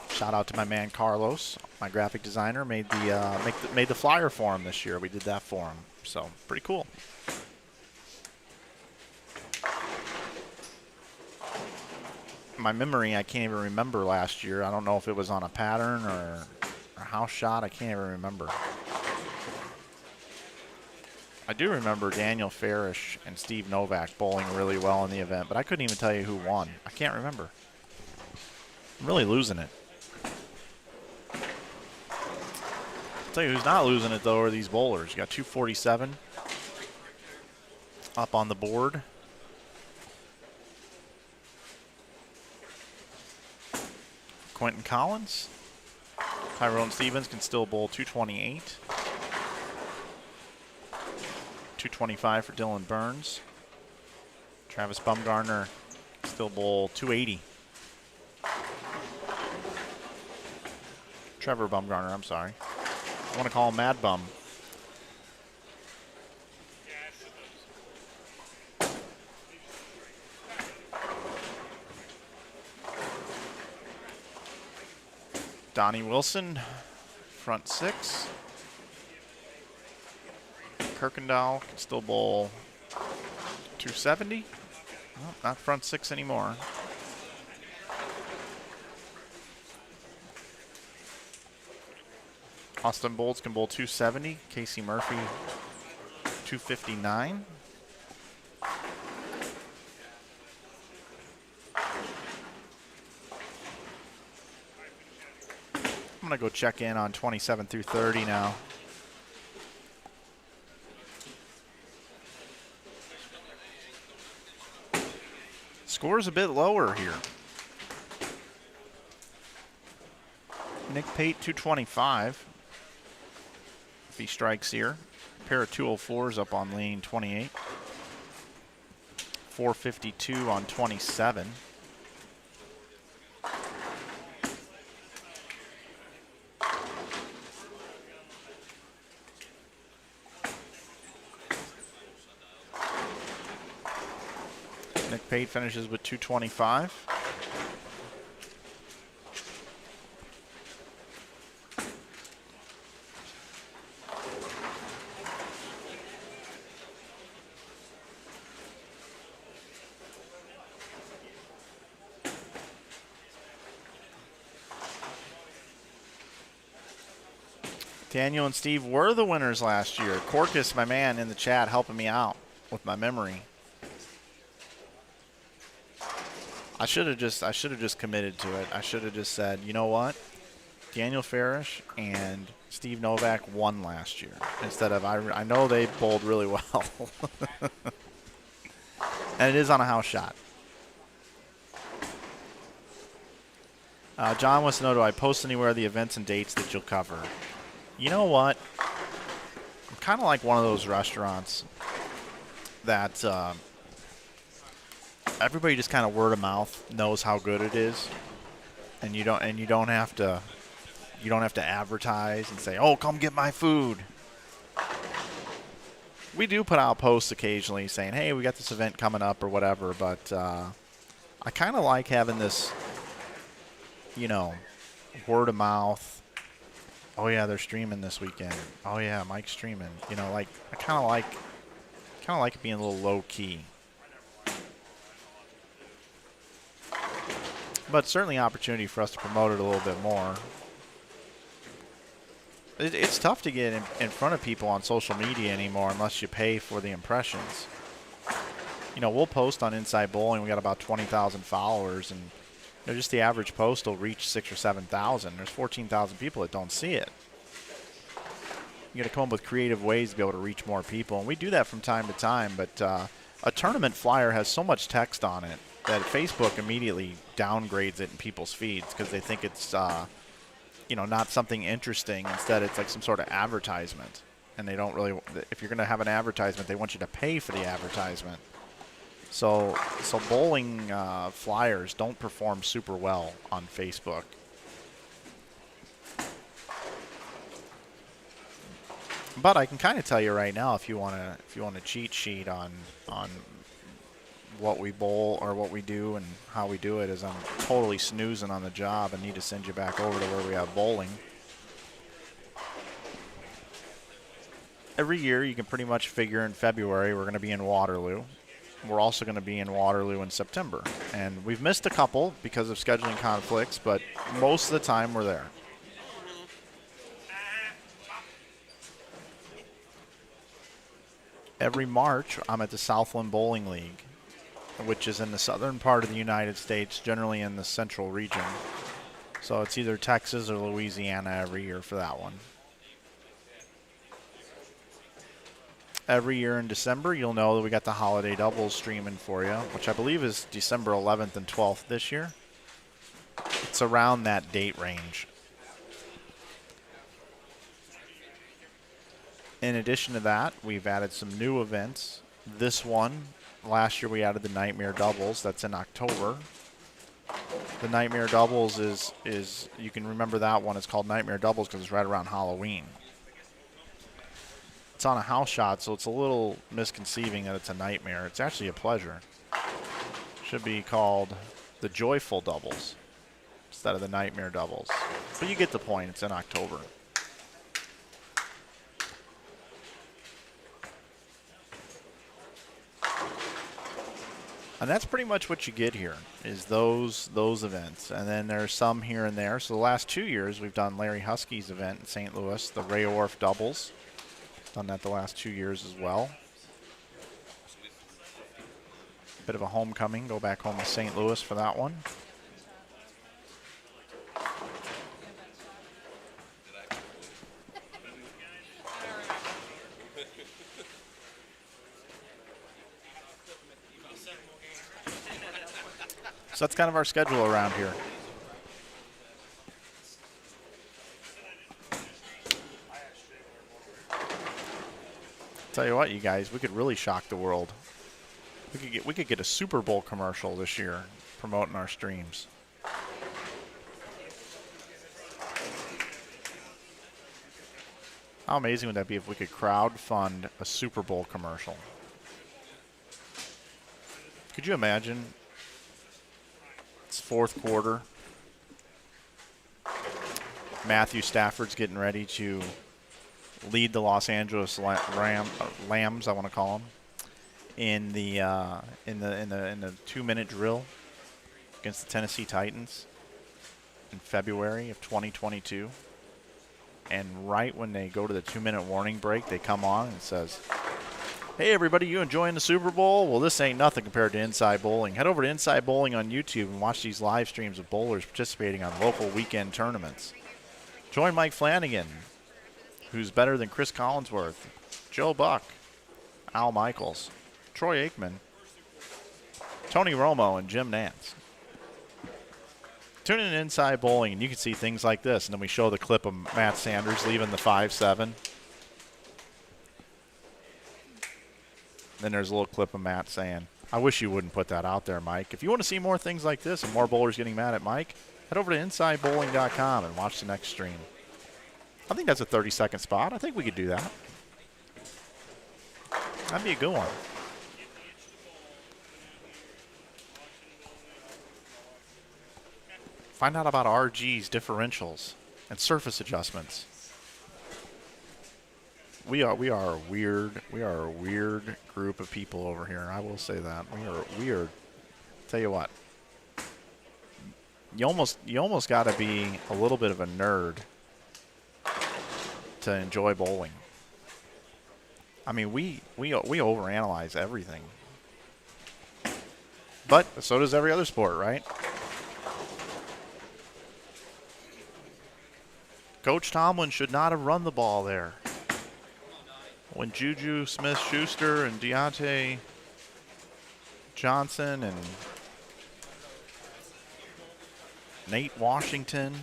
Shout out to my man Carlos, my graphic designer, made the flyer for him this year. We did that for him, so pretty cool. My memory, I can't even remember last year. I don't know if it was on a pattern or a house shot. I can't even remember. I do remember Daniel Farish and Steve Novak bowling really well in the event, but I couldn't even tell you who won. I can't remember. I'm really losing it. I'll tell you who's not losing it, though, are these bowlers. You got 247 up on the board. Quentin Collins. Tyrone Stevens can still bowl 228. 225 for Dylan Burns. Travis Bumgarner still bowl 280. Trevor Bumgarner, I'm sorry. I want to call him Mad Bum. Donnie Wilson, front six. Kirkendall can still bowl 270. Well, not front six anymore. Austin Bowles can bowl 270. Casey Murphy 259. I'm going to go check in on 27 through 30 now. Score's a bit lower here. Nick Pate 225. If he strikes here. A pair of 204s up on lane 28. 452 on 27. Nick Pate finishes with 225. Daniel and Steve were the winners last year. Corcus, my man, in the chat helping me out with my memory. I should have just committed to it. I should have just said, you know what? Daniel Farish and Steve Novak won last year. Instead of, I know they bowled really well. And it is on a house shot. John wants to know, do I post anywhere the events and dates that you'll cover? You know what? I'm kind of like one of those restaurants that everybody just kind of word of mouth knows how good it is, and you don't have to advertise and say, "Oh, come get my food." We do put out posts occasionally saying, "Hey, we got this event coming up" or whatever, but I kind of like having this, word of mouth. Oh yeah, they're streaming this weekend. Oh yeah, Mike's streaming. I kind of like it being a little low key. But certainly opportunity for us to promote it a little bit more. It's tough to get in front of people on social media anymore unless you pay for the impressions. We'll post on Inside Bowling. We got about 20,000 followers, and just the average post will reach 6,000 or 7,000. There's 14,000 people that don't see it. You got to come up with creative ways to be able to reach more people, and we do that from time to time. But a tournament flyer has so much text on it that Facebook immediately downgrades it in people's feeds because they think it's, not something interesting. Instead, it's like some sort of advertisement. And they don't really, if you're going to have an advertisement, they want you to pay for the advertisement. So bowling flyers don't perform super well on Facebook. But I can kind of tell you right now, if you want a cheat sheet on what we bowl or what we do and how we do it, is I'm totally snoozing on the job and need to send you back over to where we have bowling. Every year, you can pretty much figure in February we're going to be in Waterloo. We're also going to be in Waterloo in September. And we've missed a couple because of scheduling conflicts, but most of the time we're there. Every March, I'm at the Southland Bowling League, which is in the southern part of the United States, generally in the central region. So it's either Texas or Louisiana every year for that one. Every year in December, you'll know that we got the holiday doubles streaming for you, which I believe is December 11th and 12th this year. It's around that date range. In addition to that, we've added some new events. This one, last year we added the Nightmare Doubles. That's in October. The Nightmare Doubles is you can remember that one. It's called Nightmare Doubles because it's right around Halloween. It's on a house shot, so it's a little misconceiving that it's a nightmare. It's actually a pleasure. Should be called the Joyful Doubles instead of the Nightmare Doubles. But you get the point. It's in October. And that's pretty much what you get here, is those events. And then there's some here and there. So the last 2 years, we've done Larry Husky's event in St. Louis, the Ray Orff Doubles. Done that the last 2 years as well. Bit of a homecoming. Go back home to St. Louis for that one. So that's kind of our schedule around here. Tell you what, you guys, we could really shock the world. We could get a Super Bowl commercial this year promoting our streams. How amazing would that be if we could crowdfund a Super Bowl commercial? Could you imagine? It's fourth quarter. Matthew Stafford's getting ready to lead the Los Angeles Lambs, I want to call them, in the 2-minute drill against the Tennessee Titans in February of 2022. And right when they go to the 2-minute warning break, they come on and says, "Hey everybody, you enjoying the Super Bowl? Well, this ain't nothing compared to Inside Bowling. Head over to Inside Bowling on YouTube and watch these live streams of bowlers participating on local weekend tournaments. Join Mike Flanagan, who's better than Chris Collinsworth, Joe Buck, Al Michaels, Troy Aikman, Tony Romo, and Jim Nance. Tune in to Inside Bowling, and you can see things like this. And then we show the clip of Matt Sanders leaving the 5-7. Then there's a little clip of Matt saying, "I wish you wouldn't put that out there, Mike." If you want to see more things like this and more bowlers getting mad at Mike, head over to InsideBowling.com and watch the next stream. I think that's a 30-second spot. I think we could do that. That'd be a good one. Find out about RG's differentials and surface adjustments. We are a weird group of people over here. I will say that. We are weird. Tell you what. You almost got to be a little bit of a nerd to enjoy bowling. I mean, we overanalyze everything. But so does every other sport, right? Coach Tomlin should not have run the ball there. When Juju Smith-Schuster and Deontay Johnson and Nate Washington,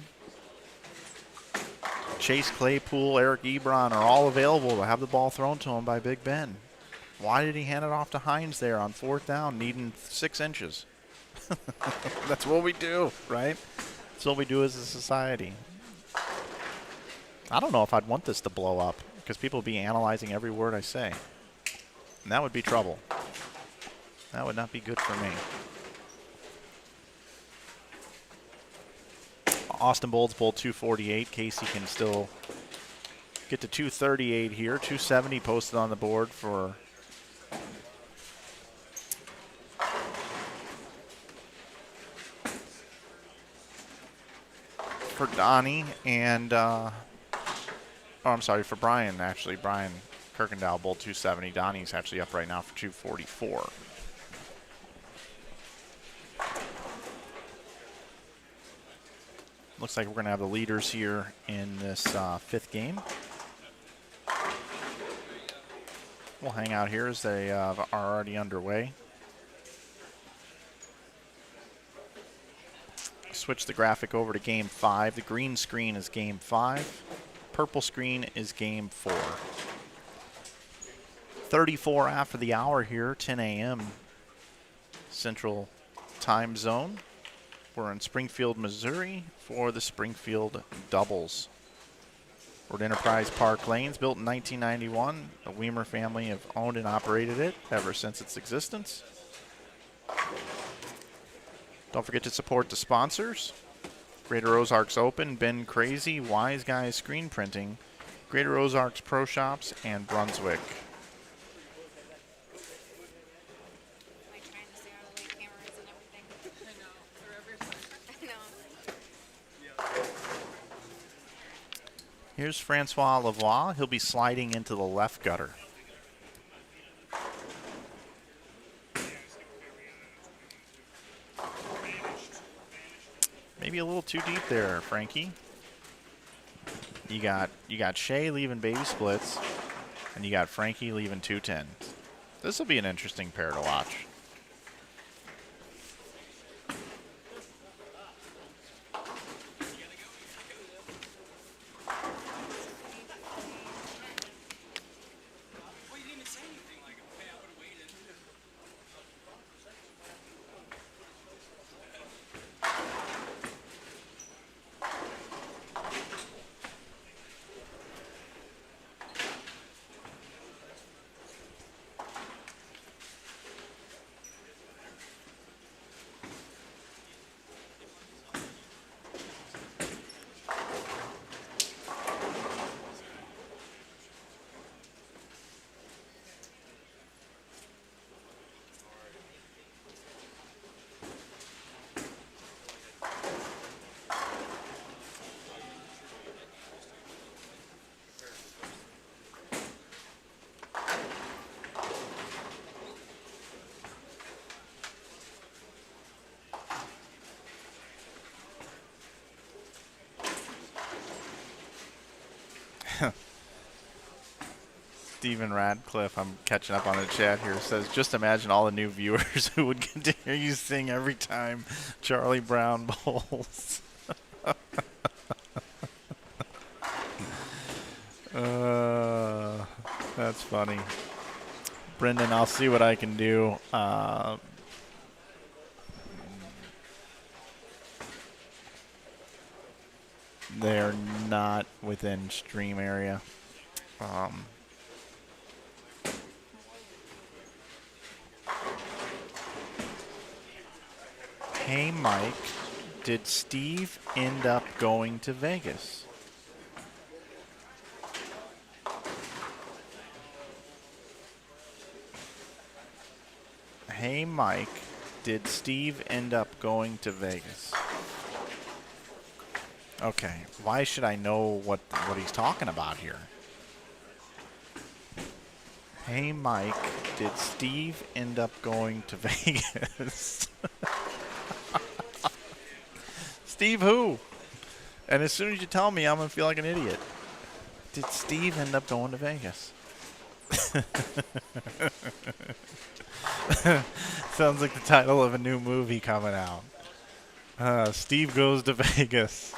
Chase Claypool, Eric Ebron are all available to have the ball thrown to him by Big Ben. Why did he hand it off to Hines there on 4th down, needing 6 inches? That's what we do, right? That's what we do as a society. I don't know if I'd want this to blow up because people would be analyzing every word I say. And that would be trouble. That would not be good for me. Austin Bolds Bowl 248. Casey can still get to 238 here. 270 posted on the board for Donnie and for Brian, actually. Brian Kirkendall Bowl 270. Donnie's actually up right now for 244. Looks like we're going to have the leaders here in this 5th game. We'll hang out here as they are already underway. Switch the graphic over to game 5. The green screen is game 5. Purple screen is game 4. 34 after the hour here, 10 a.m. Central Time Zone. We're in Springfield, Missouri for the Springfield Doubles. We're at Enterprise Park Lanes, built in 1991. The Weimer family have owned and operated it ever since its existence. Don't forget to support the sponsors. Greater Ozarks Open, Ben Crazy, Wise Guys Screen Printing, Greater Ozarks Pro Shops, and Brunswick. Here's Francois Lavoie. He'll be sliding into the left gutter. Maybe a little too deep there, Frankie. You got Shea leaving baby splits, and you got Frankie leaving 210s. This will be an interesting pair to watch. Stephen Radcliffe, I'm catching up on the chat here, says, just imagine all the new viewers who would get to hear you sing every time Charlie Brown bowls. That's funny. Brendan, I'll see what I can do. They're not within stream area. Hey, Mike, did Steve end up going to Vegas? Hey, Mike, did Steve end up going to Vegas? Okay, why should I know what he's talking about here? Hey, Mike, did Steve end up going to Vegas? Steve who? And as soon as you tell me, I'm going to feel like an idiot. Did Steve end up going to Vegas? Sounds like the title of a new movie coming out. Steve Goes to Vegas.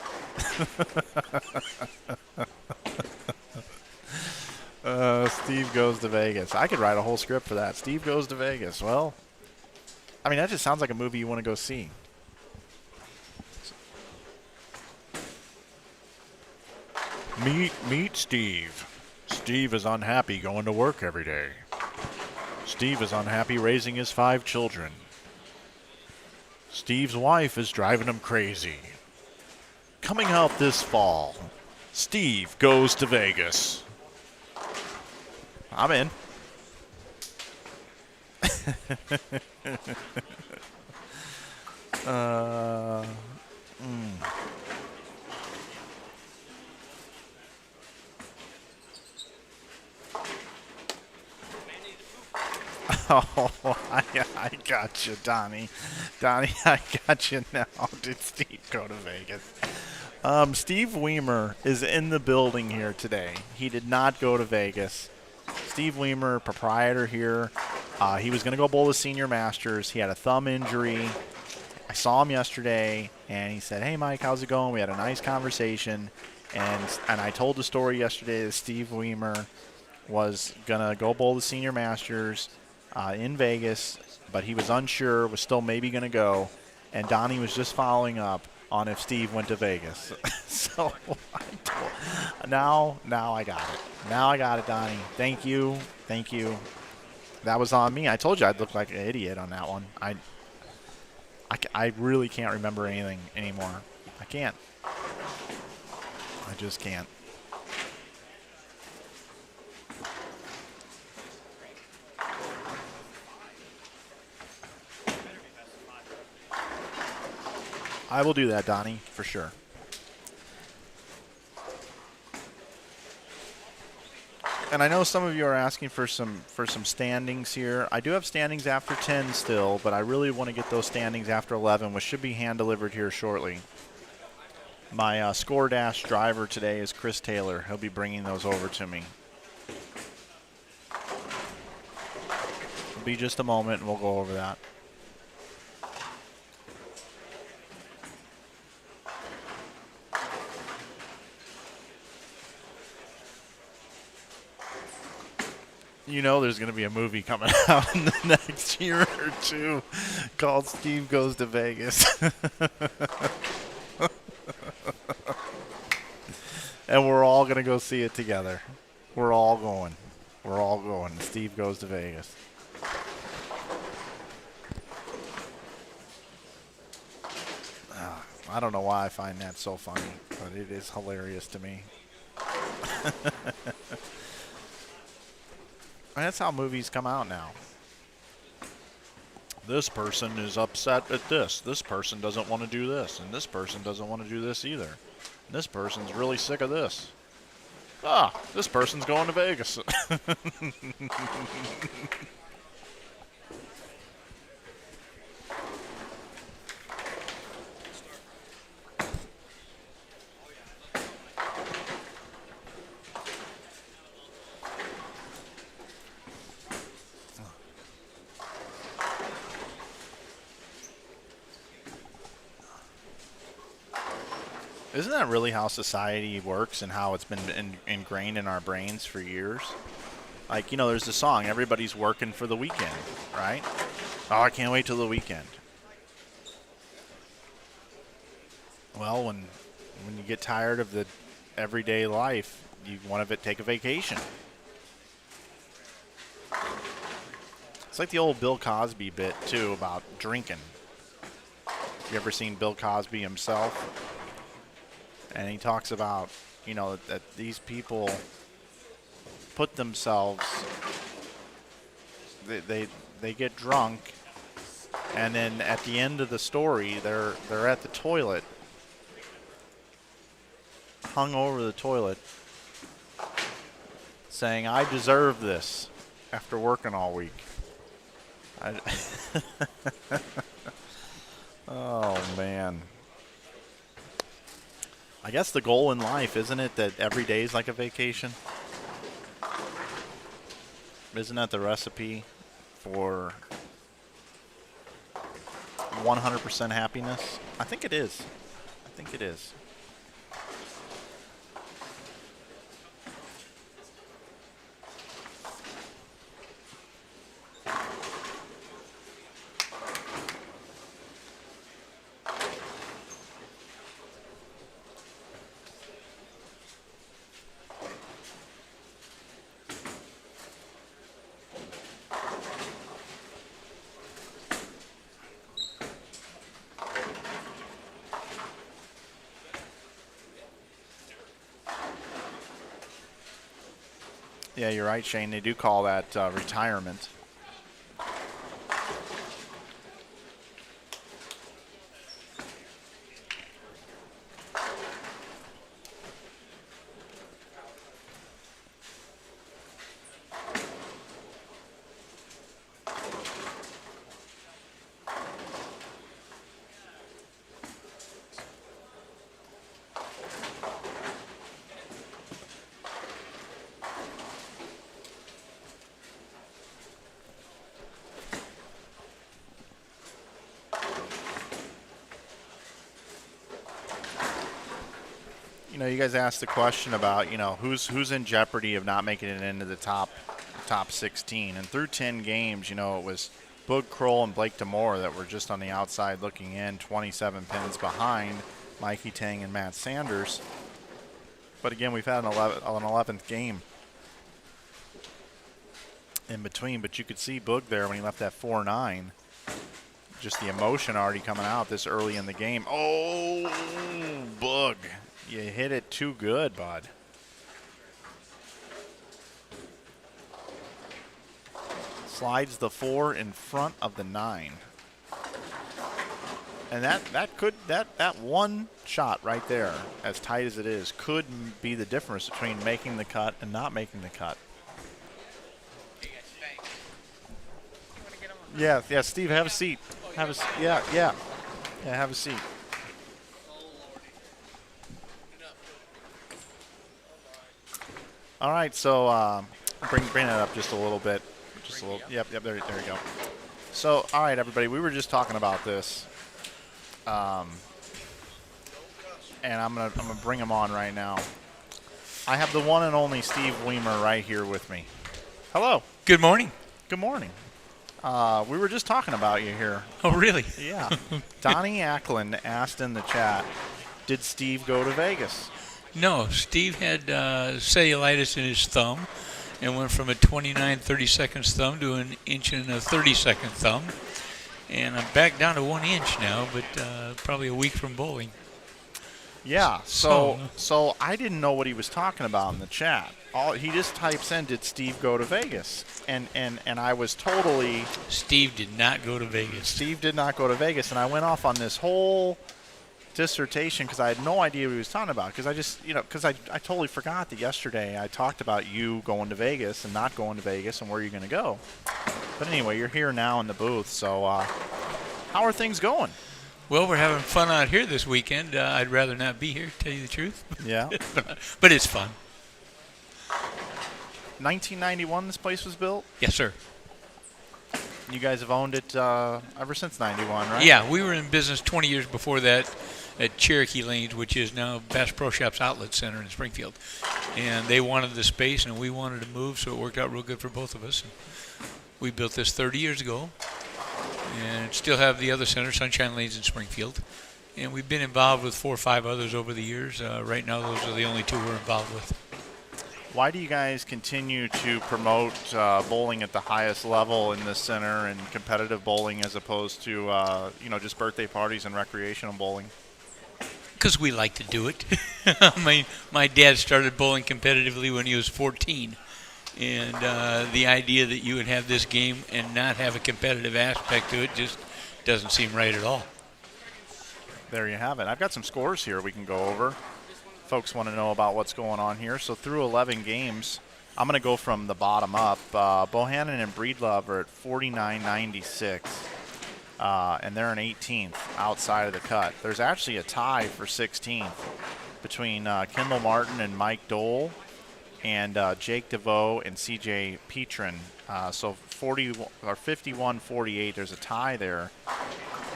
Steve Goes to Vegas. I could write a whole script for that. Steve Goes to Vegas. Well, I mean, that just sounds like a movie you want to go see. Meet Steve. Steve is unhappy going to work every day. Steve is unhappy raising his 5 children. Steve's wife is driving him crazy. Coming out this fall, Steve Goes to Vegas. I'm in. Oh, I got you, Donnie. Donnie, I got you now. Did Steve go to Vegas? Steve Weimer is in the building here today. He did not go to Vegas. Steve Weimer, proprietor here. He was going to go bowl the Senior Masters. He had a thumb injury. I saw him yesterday, and he said, "Hey, Mike, how's it going?" We had a nice conversation, and I told the story yesterday that Steve Weimer was going to go bowl the Senior Masters in Vegas, but he was unsure, was still maybe going to go, and Donnie was just following up on if Steve went to Vegas. So now I got it. Now I got it, Donnie. Thank you. That was on me. I told you I'd look like an idiot on that one. I really can't remember anything anymore. I can't. I just can't. I will do that, Donnie, for sure. And I know some of you are asking for some standings here. I do have standings after 10 still, but I really want to get those standings after 11, which should be hand-delivered here shortly. My Score Dash driver today is Chris Taylor. He'll be bringing those over to me. It'll be just a moment, and we'll go over that. You know there's going to be a movie coming out in the next year or two called Steve Goes to Vegas. And we're all going to go see it together. We're all going. We're all going. Steve Goes to Vegas. I don't know why I find that so funny, but it is hilarious to me. And that's how movies come out now. This person is upset at this. This person doesn't want to do this. And this person doesn't want to do this either. And this person's really sick of this. This person's going to Vegas. Isn't that really how society works and how it's been ingrained in our brains for years? Like, you know, there's a song, everybody's working for the weekend, right? Oh, I can't wait till the weekend. Well, when you get tired of the everyday life, you want to take a vacation. It's like the old Bill Cosby bit, too, about drinking. You ever seen Bill Cosby himself? And he talks about, you know, that these people put themselves, they get drunk, and then at the end of the story, they're at the toilet, hung over the toilet, saying, "I deserve this," after working all week. Oh, man. I guess the goal in life, isn't it, that every day is like a vacation? Isn't that the recipe for 100% happiness? I think it is. I think it is. Yeah, you're right, Shane. They do call that retirement. You know, you guys asked the question about, you know, who's in jeopardy of not making it into the top 16. And through 10 games, you know, it was Boog Kroll and Blake DeMore that were just on the outside looking in, 27 pins behind Mikey Tang and Matt Sanders. But again, we've had an 11th game in between. But you could see Boog there when he left that 4-9. Just the emotion already coming out this early in the game. Oh, Boog. You hit it too good, bud. Slides the 4 in front of the 9. And that one shot right there, as tight as it is, could be the difference between making the cut and not making the cut. Yeah, Steve, have a seat. Have a seat. All right, so bring it up just a little bit. Just a little. Yep, there you go. So, all right, everybody, we were just talking about this, and I'm gonna bring him on right now. I have the one and only Steve Weimer right here with me. Hello. Good morning. Good morning. We were just talking about you here. Oh, really? Yeah. Donnie Ackland asked in the chat, did Steve go to Vegas? No, Steve had cellulitis in his thumb and went from a 29 32 thumb to an inch and a 32 thumb. And I'm back down to 1 inch now, but probably a week from bowling. Yeah, so I didn't know what he was talking about in the chat. He just types in, did Steve go to Vegas? And I was totally... Steve did not go to Vegas. Steve did not go to Vegas, and I went off on this whole dissertation because I had no idea what he was talking about. Because I totally forgot that yesterday I talked about you going to Vegas and not going to Vegas and where you're going to go. But anyway, you're here now in the booth, so how are things going? Well, we're having fun out here this weekend. I'd rather not be here, to tell you the truth. Yeah. But it's fun. 1991 this place was built? Yes, sir. You guys have owned it ever since 91, right? Yeah, we were in business 20 years before that at Cherokee Lanes, which is now Bass Pro Shops Outlet Center in Springfield. And they wanted the space, and we wanted to move, so it worked out real good for both of us. And we built this 30 years ago. And still have the other center, Sunshine Lanes in Springfield. And we've been involved with 4 or 5 others over the years. Right now, those are the only 2 we're involved with. Why do you guys continue to promote bowling at the highest level in this center and competitive bowling as opposed to, just birthday parties and recreational bowling? Because we like to do it. My dad started bowling competitively when he was 14. And the idea that you would have this game and not have a competitive aspect to it just doesn't seem right at all. There you have it. I've got some scores here we can go over. Folks want to know about what's going on here. So through 11 games, I'm going to go from the bottom up. Bohannon and Breedlove are at 49.96, and they're in 18th outside of the cut. There's actually a tie for 16th between Kendall Martin and Mike Dole, and Jake DeVoe and CJ Petrin. So 51-48, there's a tie there.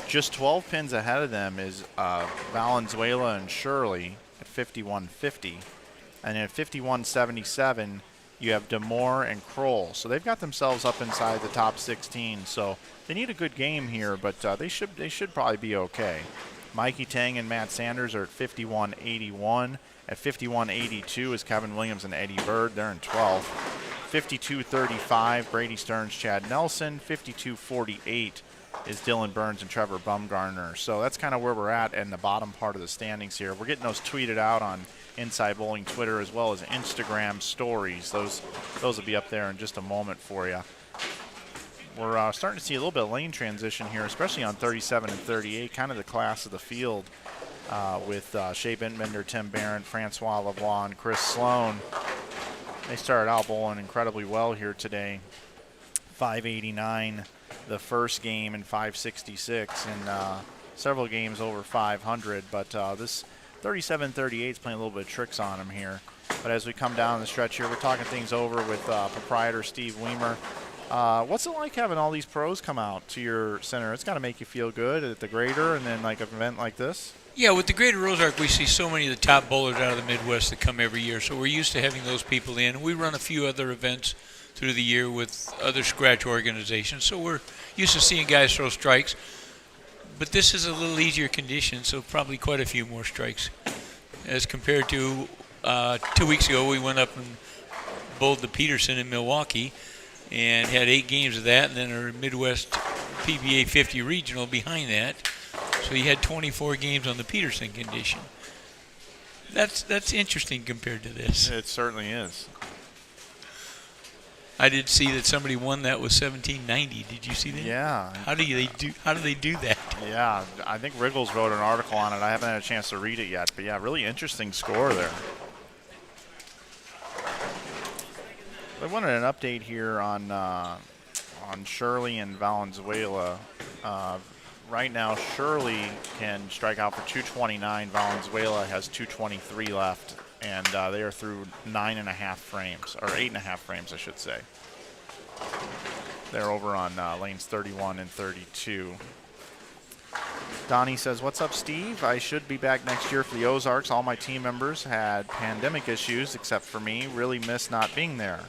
Just 12 pins ahead of them is Valenzuela and Shirley at 51.50. And then at 51.77, you have Demore and Kroll. So they've got themselves up inside the top 16. So they need a good game here, but they should probably be okay. Mikey Tang and Matt Sanders are at 51.81. At 51.82 is Kevin Williams and Eddie Bird. They're in 12th. 52.35, Brady Stearns, Chad Nelson. 52.48 is Dylan Burns and Trevor Bumgarner. So that's kind of where we're at in the bottom part of the standings here. We're getting those tweeted out on Inside Bowling Twitter as well as Instagram stories. Those will be up there in just a moment for you. We're starting to see a little bit of lane transition here, especially on 37 and 38, kind of the class of the field with Shea Bentbender, Tim Barron, Francois Lavoie, and Chris Sloan. They started out bowling incredibly well here today. 589 the first game and 566 and several games over 500, but this 37-38 is playing a little bit of tricks on him here. But as we come down the stretch here, we're talking things over with proprietor Steve Weimer. What's it like having all these pros come out to your center? It's got to make you feel good at the Greater and then like an event like this? Yeah, with the Greater Ozark, we see so many of the top bowlers out of the Midwest that come every year, so we're used to having those people in. We run a few other events through the year with other scratch organizations, so we're used to seeing guys throw strikes. But this is a little easier condition, so probably quite a few more strikes. As compared to 2 weeks ago, we went up and bowled the Peterson in Milwaukee and had 8 games of that, and then our Midwest PBA 50 regional behind that. So you had 24 games on the Peterson condition. That's interesting compared to this. It certainly is. I did see that somebody won that with 1790. Did you see that? Yeah. How do they do that? Yeah, I think Wriggles wrote an article on it. I haven't had a chance to read it yet, but yeah, really interesting score there. I wanted an update here on Shirley and Valenzuela. Right now, Shirley can strike out for 229. Valenzuela has 223 left, and they are through 9.5 frames, or 8.5 frames, I should say. They're over on lanes 31 and 32. Donnie says, "What's up, Steve? I should be back next year for the Ozarks. All my team members had pandemic issues except for me. Really miss not being there."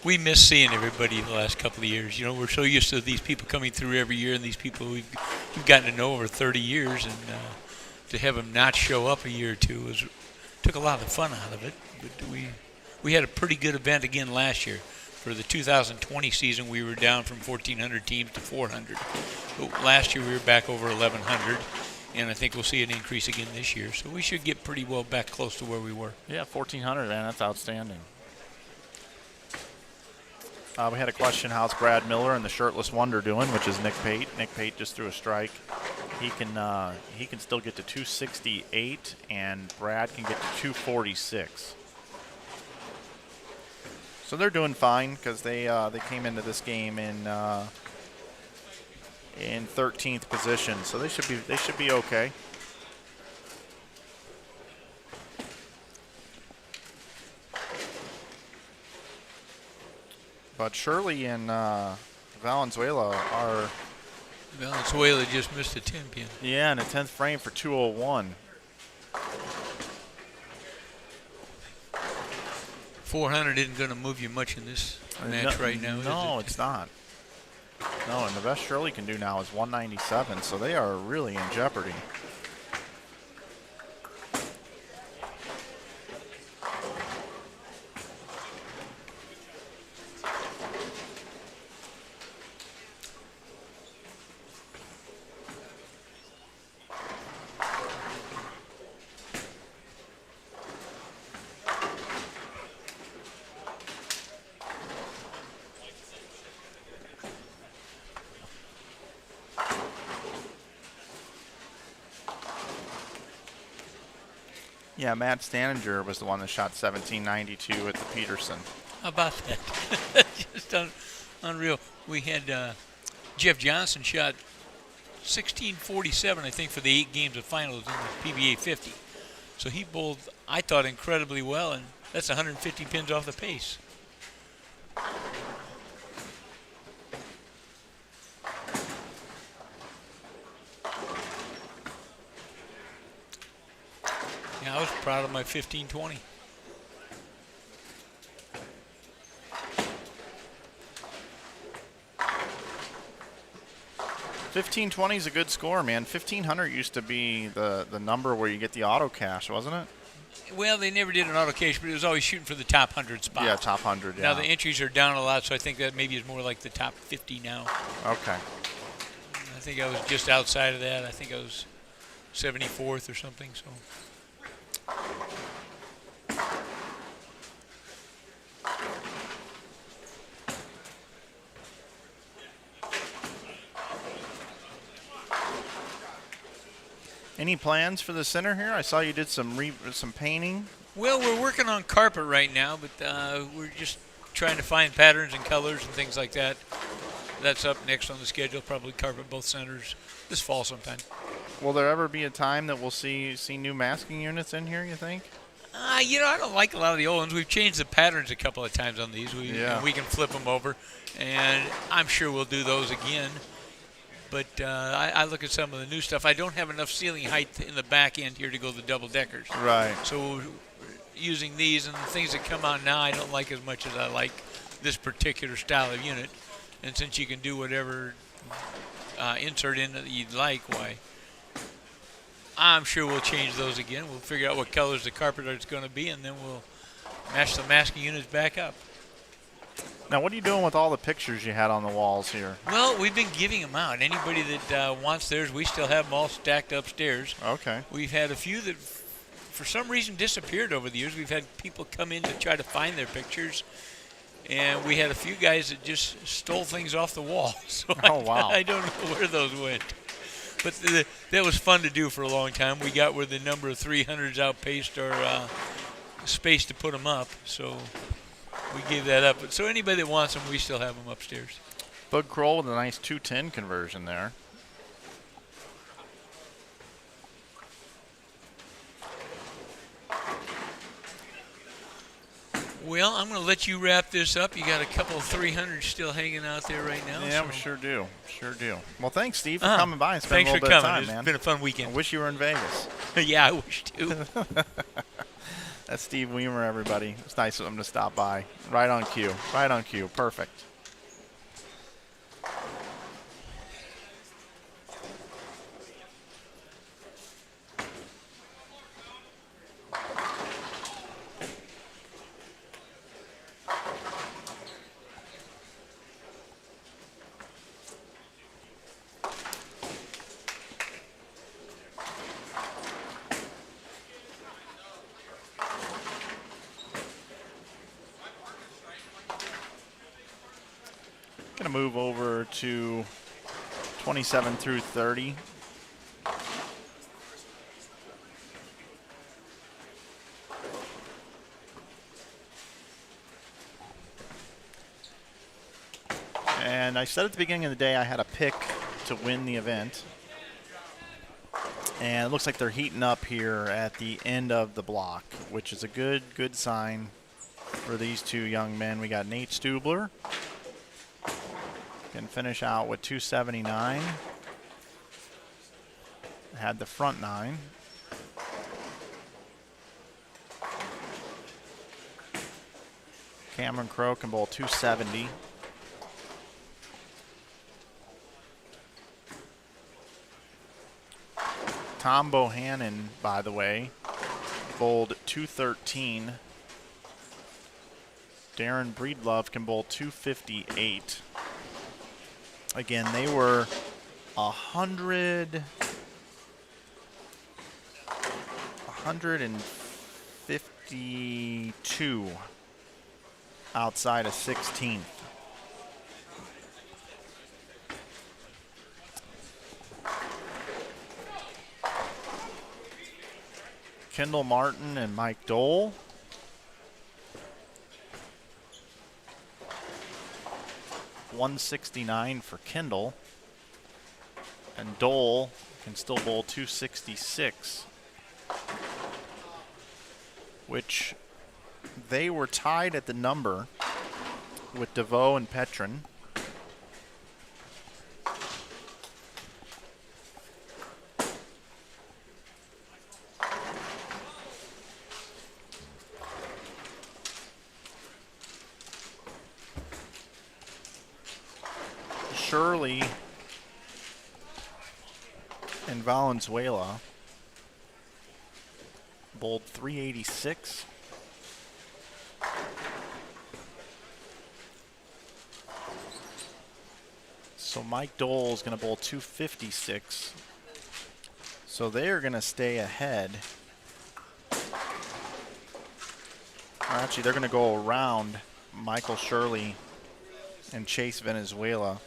We miss seeing everybody the last couple of years. You know, we're so used to these people coming through every year, and these people we've gotten to know over 30 years, and to have them not show up a year or two took a lot of the fun out of it. But we had a pretty good event again last year. For the 2020 season, we were down from 1,400 teams to 400. But last year, we were back over 1,100, and I think we'll see an increase again this year. So we should get pretty well back close to where we were. Yeah, 1,400, man. That's outstanding. We had a question, how's Brad Miller and the Shirtless Wonder doing, which is Nick Pate. Nick Pate just threw a strike. He can still get to 268, and Brad can get to 246. So they're doing fine because they came into this game in 13th position. So they should be okay. But Shirley and Valenzuela are... Valenzuela just missed a 10 pin. Yeah, in a 10th frame for 201. 400 isn't going to move you much in this match right now, No, is it? it's not. No, and the best Shirley can do now is 197, so they are really in jeopardy. Yeah, Matt Staninger was the one that shot 1792 at the Peterson. How about that? Just unreal. We had Jeff Johnson shot 1647, I think, for the 8 games of finals in the PBA 50. So he bowled, I thought, incredibly well, and that's 150 pins off the pace. Yeah, I was proud of my 15-20. 1520 is a good score, man. 1500 used to be the number where you get the auto cash, wasn't it? Well, they never did an auto cash, but it was always shooting for the top 100 spot. Yeah, top 100. Yeah. Now the entries are down a lot, so I think that maybe is more like the top 50 now. Okay. I think I was just outside of that. I think I was 74th or something. So. Any plans for the center here? I saw you did some painting. Well, we're working on carpet right now, but we're just trying to find patterns and colors and things like that. That's up next on the schedule. Probably carpet both centers this fall sometime. Will there ever be a time that we'll see new masking units in here, you think? I don't like a lot of the old ones. We've changed the patterns a couple of times on these. We can flip them over, and I'm sure we'll do those again. But I look at some of the new stuff. I don't have enough ceiling height in the back end here to go the double deckers. Right. So using these and the things that come out now, I don't like as much as I like this particular style of unit. And since you can do whatever insert in that you'd like, why, I'm sure we'll change those again. We'll figure out what colors the carpet is going to be, and then we'll match the masking units back up. Now, what are you doing with all the pictures you had on the walls here? Well, we've been giving them out. Anybody that wants theirs, we still have them all stacked upstairs. Okay. We've had a few that, for some reason, disappeared over the years. We've had people come in to try to find their pictures, and we had a few guys that just stole things off the wall. So wow. I don't know where those went. But that was fun to do for a long time. We got where the number of 300s outpaced our space to put them up, so we gave that up. But so anybody that wants them, we still have them upstairs. Bud Kroll with a nice 210 conversion there. Well, I'm going to let you wrap this up. You got a couple of 300s still hanging out there right now. Yeah, so. we sure do. Sure do. Well, thanks, Steve, for coming by and spending Thanks a little for bit coming. of time, man. It's been a fun weekend. I wish you were in Vegas. Yeah, I wish too. That's Steve Weimer, everybody. It's nice of him to stop by. Right on cue. Right on cue. Perfect. Going to move over to 27 through 30. And I said at the beginning of the day I had a pick to win the event. And it looks like they're heating up here at the end of the block, which is a good sign for these two young men. We got Nate Stubler. Can finish out with 279. Had the front nine. Cameron Crow can bowl 270. Tom Bohannon, by the way, bowled 213. Darren Breedlove can bowl 258. Again, they were 152 outside of 16th. Kendall Martin and Mike Dole. .169 for Kendall, and Dole can still bowl 266, which they were tied at the number with DeVoe and Petrin. Shirley and Valenzuela bowled 386. So Mike Dole is going to bowl 256. So they are going to stay ahead. Actually, they're going to go around Michael Shirley and Chase Venezuela.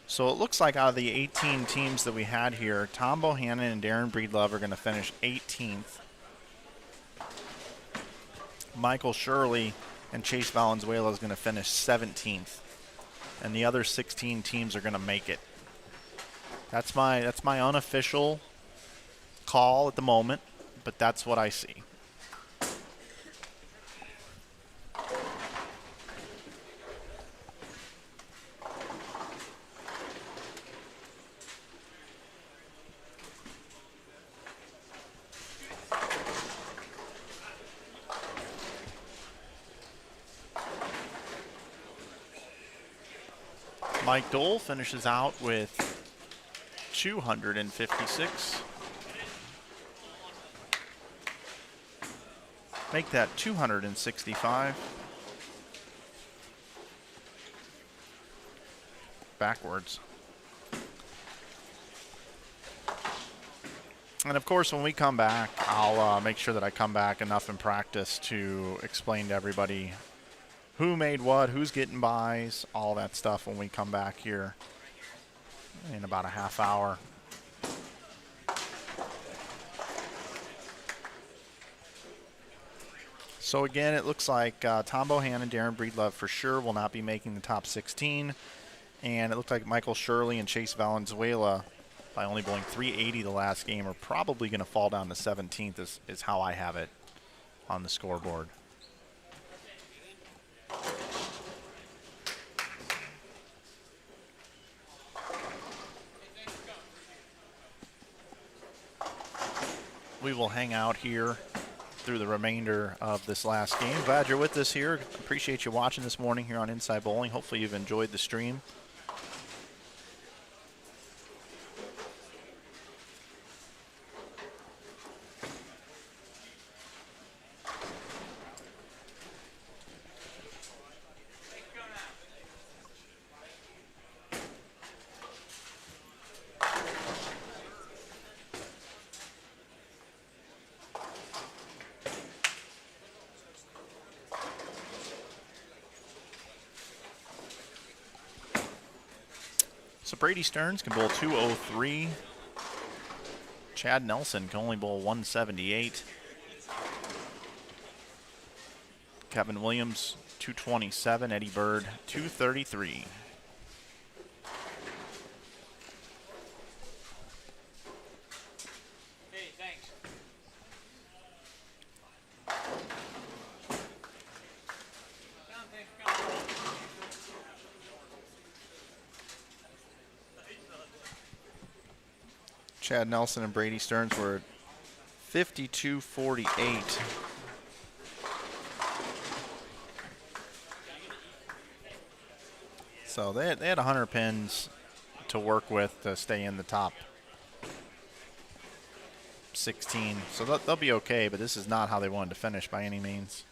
So it looks like out of the 18 teams that we had here, Tom Bohannon and Darren Breedlove are going to finish 18th. Michael Shirley and Chase Valenzuela is going to finish 17th. And the other 16 teams are going to make it. That's my unofficial call at the moment, but that's what I see. Mike Dole finishes out with 256. Make that 265. Backwards. And of course, when we come back, I'll make sure that I come back enough in practice to explain to everybody who made what, who's getting buys, all that stuff when we come back here in about a half hour. So again, it looks like Tom Bohannon and Darren Breedlove for sure will not be making the top 16. And it looks like Michael Shirley and Chase Valenzuela, by only bowling 380 the last game, are probably going to fall down to 17th is how I have it on the scoreboard. We will hang out here through the remainder of this last game. Glad you're with us here. Appreciate you watching this morning here on Inside Bowling. Hopefully you've enjoyed the stream. So Brady Stearns can bowl 203. Chad Nelson can only bowl 178. Kevin Williams, 227. Eddie Bird, 233. Hey, thanks. Chad Nelson and Brady Stearns were 52-48. So they had 100 pins to work with to stay in the top 16. So they'll be okay, but this is not how they wanted to finish by any means.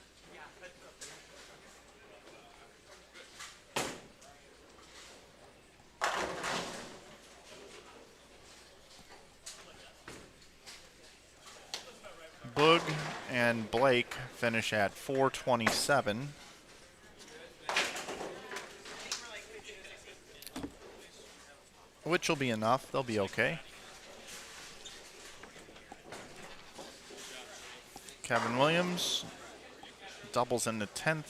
Boog and Blake finish at 427. Which will be enough. They'll be okay. Kevin Williams doubles into 10th.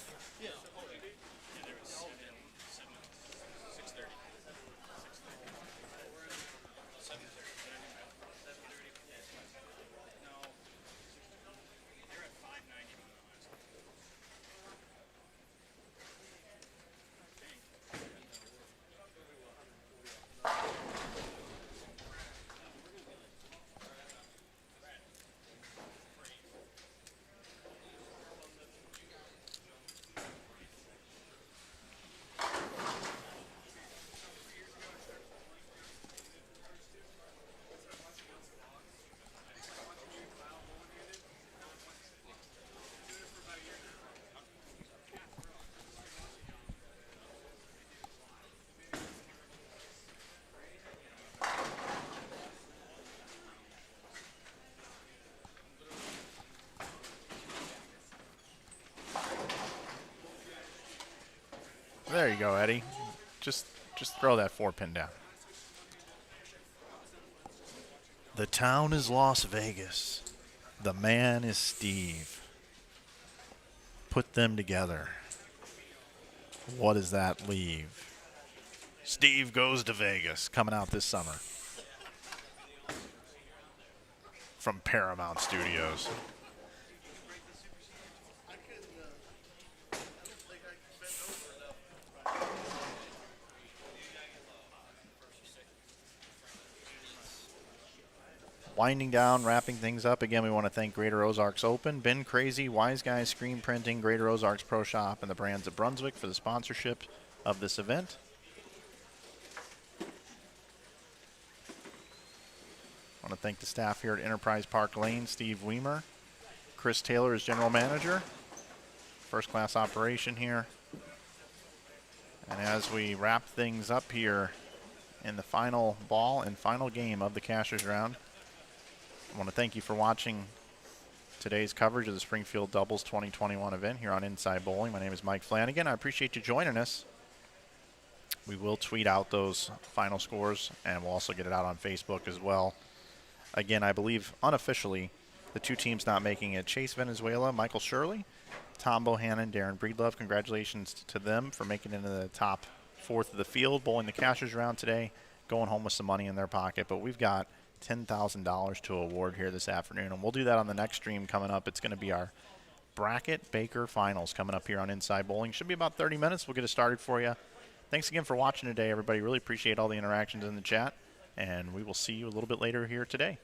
There you go, Eddie. Just throw that 4-pin down. The town is Las Vegas. The man is Steve. Put them together. What does that leave? Steve Goes to Vegas, coming out this summer. From Paramount Studios. Winding down, wrapping things up. Again, we want to thank Greater Ozarks Open, Ben Crazy, Wise Guys Screen Printing, Greater Ozarks Pro Shop, and the brands of Brunswick for the sponsorship of this event. I want to thank the staff here at Enterprise Park Lane, Steve Weimer, Chris Taylor is general manager. First class operation here. And as we wrap things up here in the final ball and final game of the Cashers round, I want to thank you for watching today's coverage of the Springfield Doubles 2021 event here on Inside Bowling. My name is Mike Flanagan. I appreciate you joining us. We will tweet out those final scores, and we'll also get it out on Facebook as well. Again, I believe unofficially, the two teams not making it, Chase Venezuela, Michael Shirley, Tom Bohannon, Darren Breedlove. Congratulations to them for making it into the top fourth of the field, bowling the Cashers round today, going home with some money in their pocket. But we've got $10,000 to award here this afternoon, and we'll do that on the next stream coming up. It's going to be our Bracket Baker Finals coming up here on Inside Bowling. Should be about 30 minutes. We'll get it started for you. Thanks again for watching today, everybody. Really appreciate all the interactions in the chat, and we will see you a little bit later here today.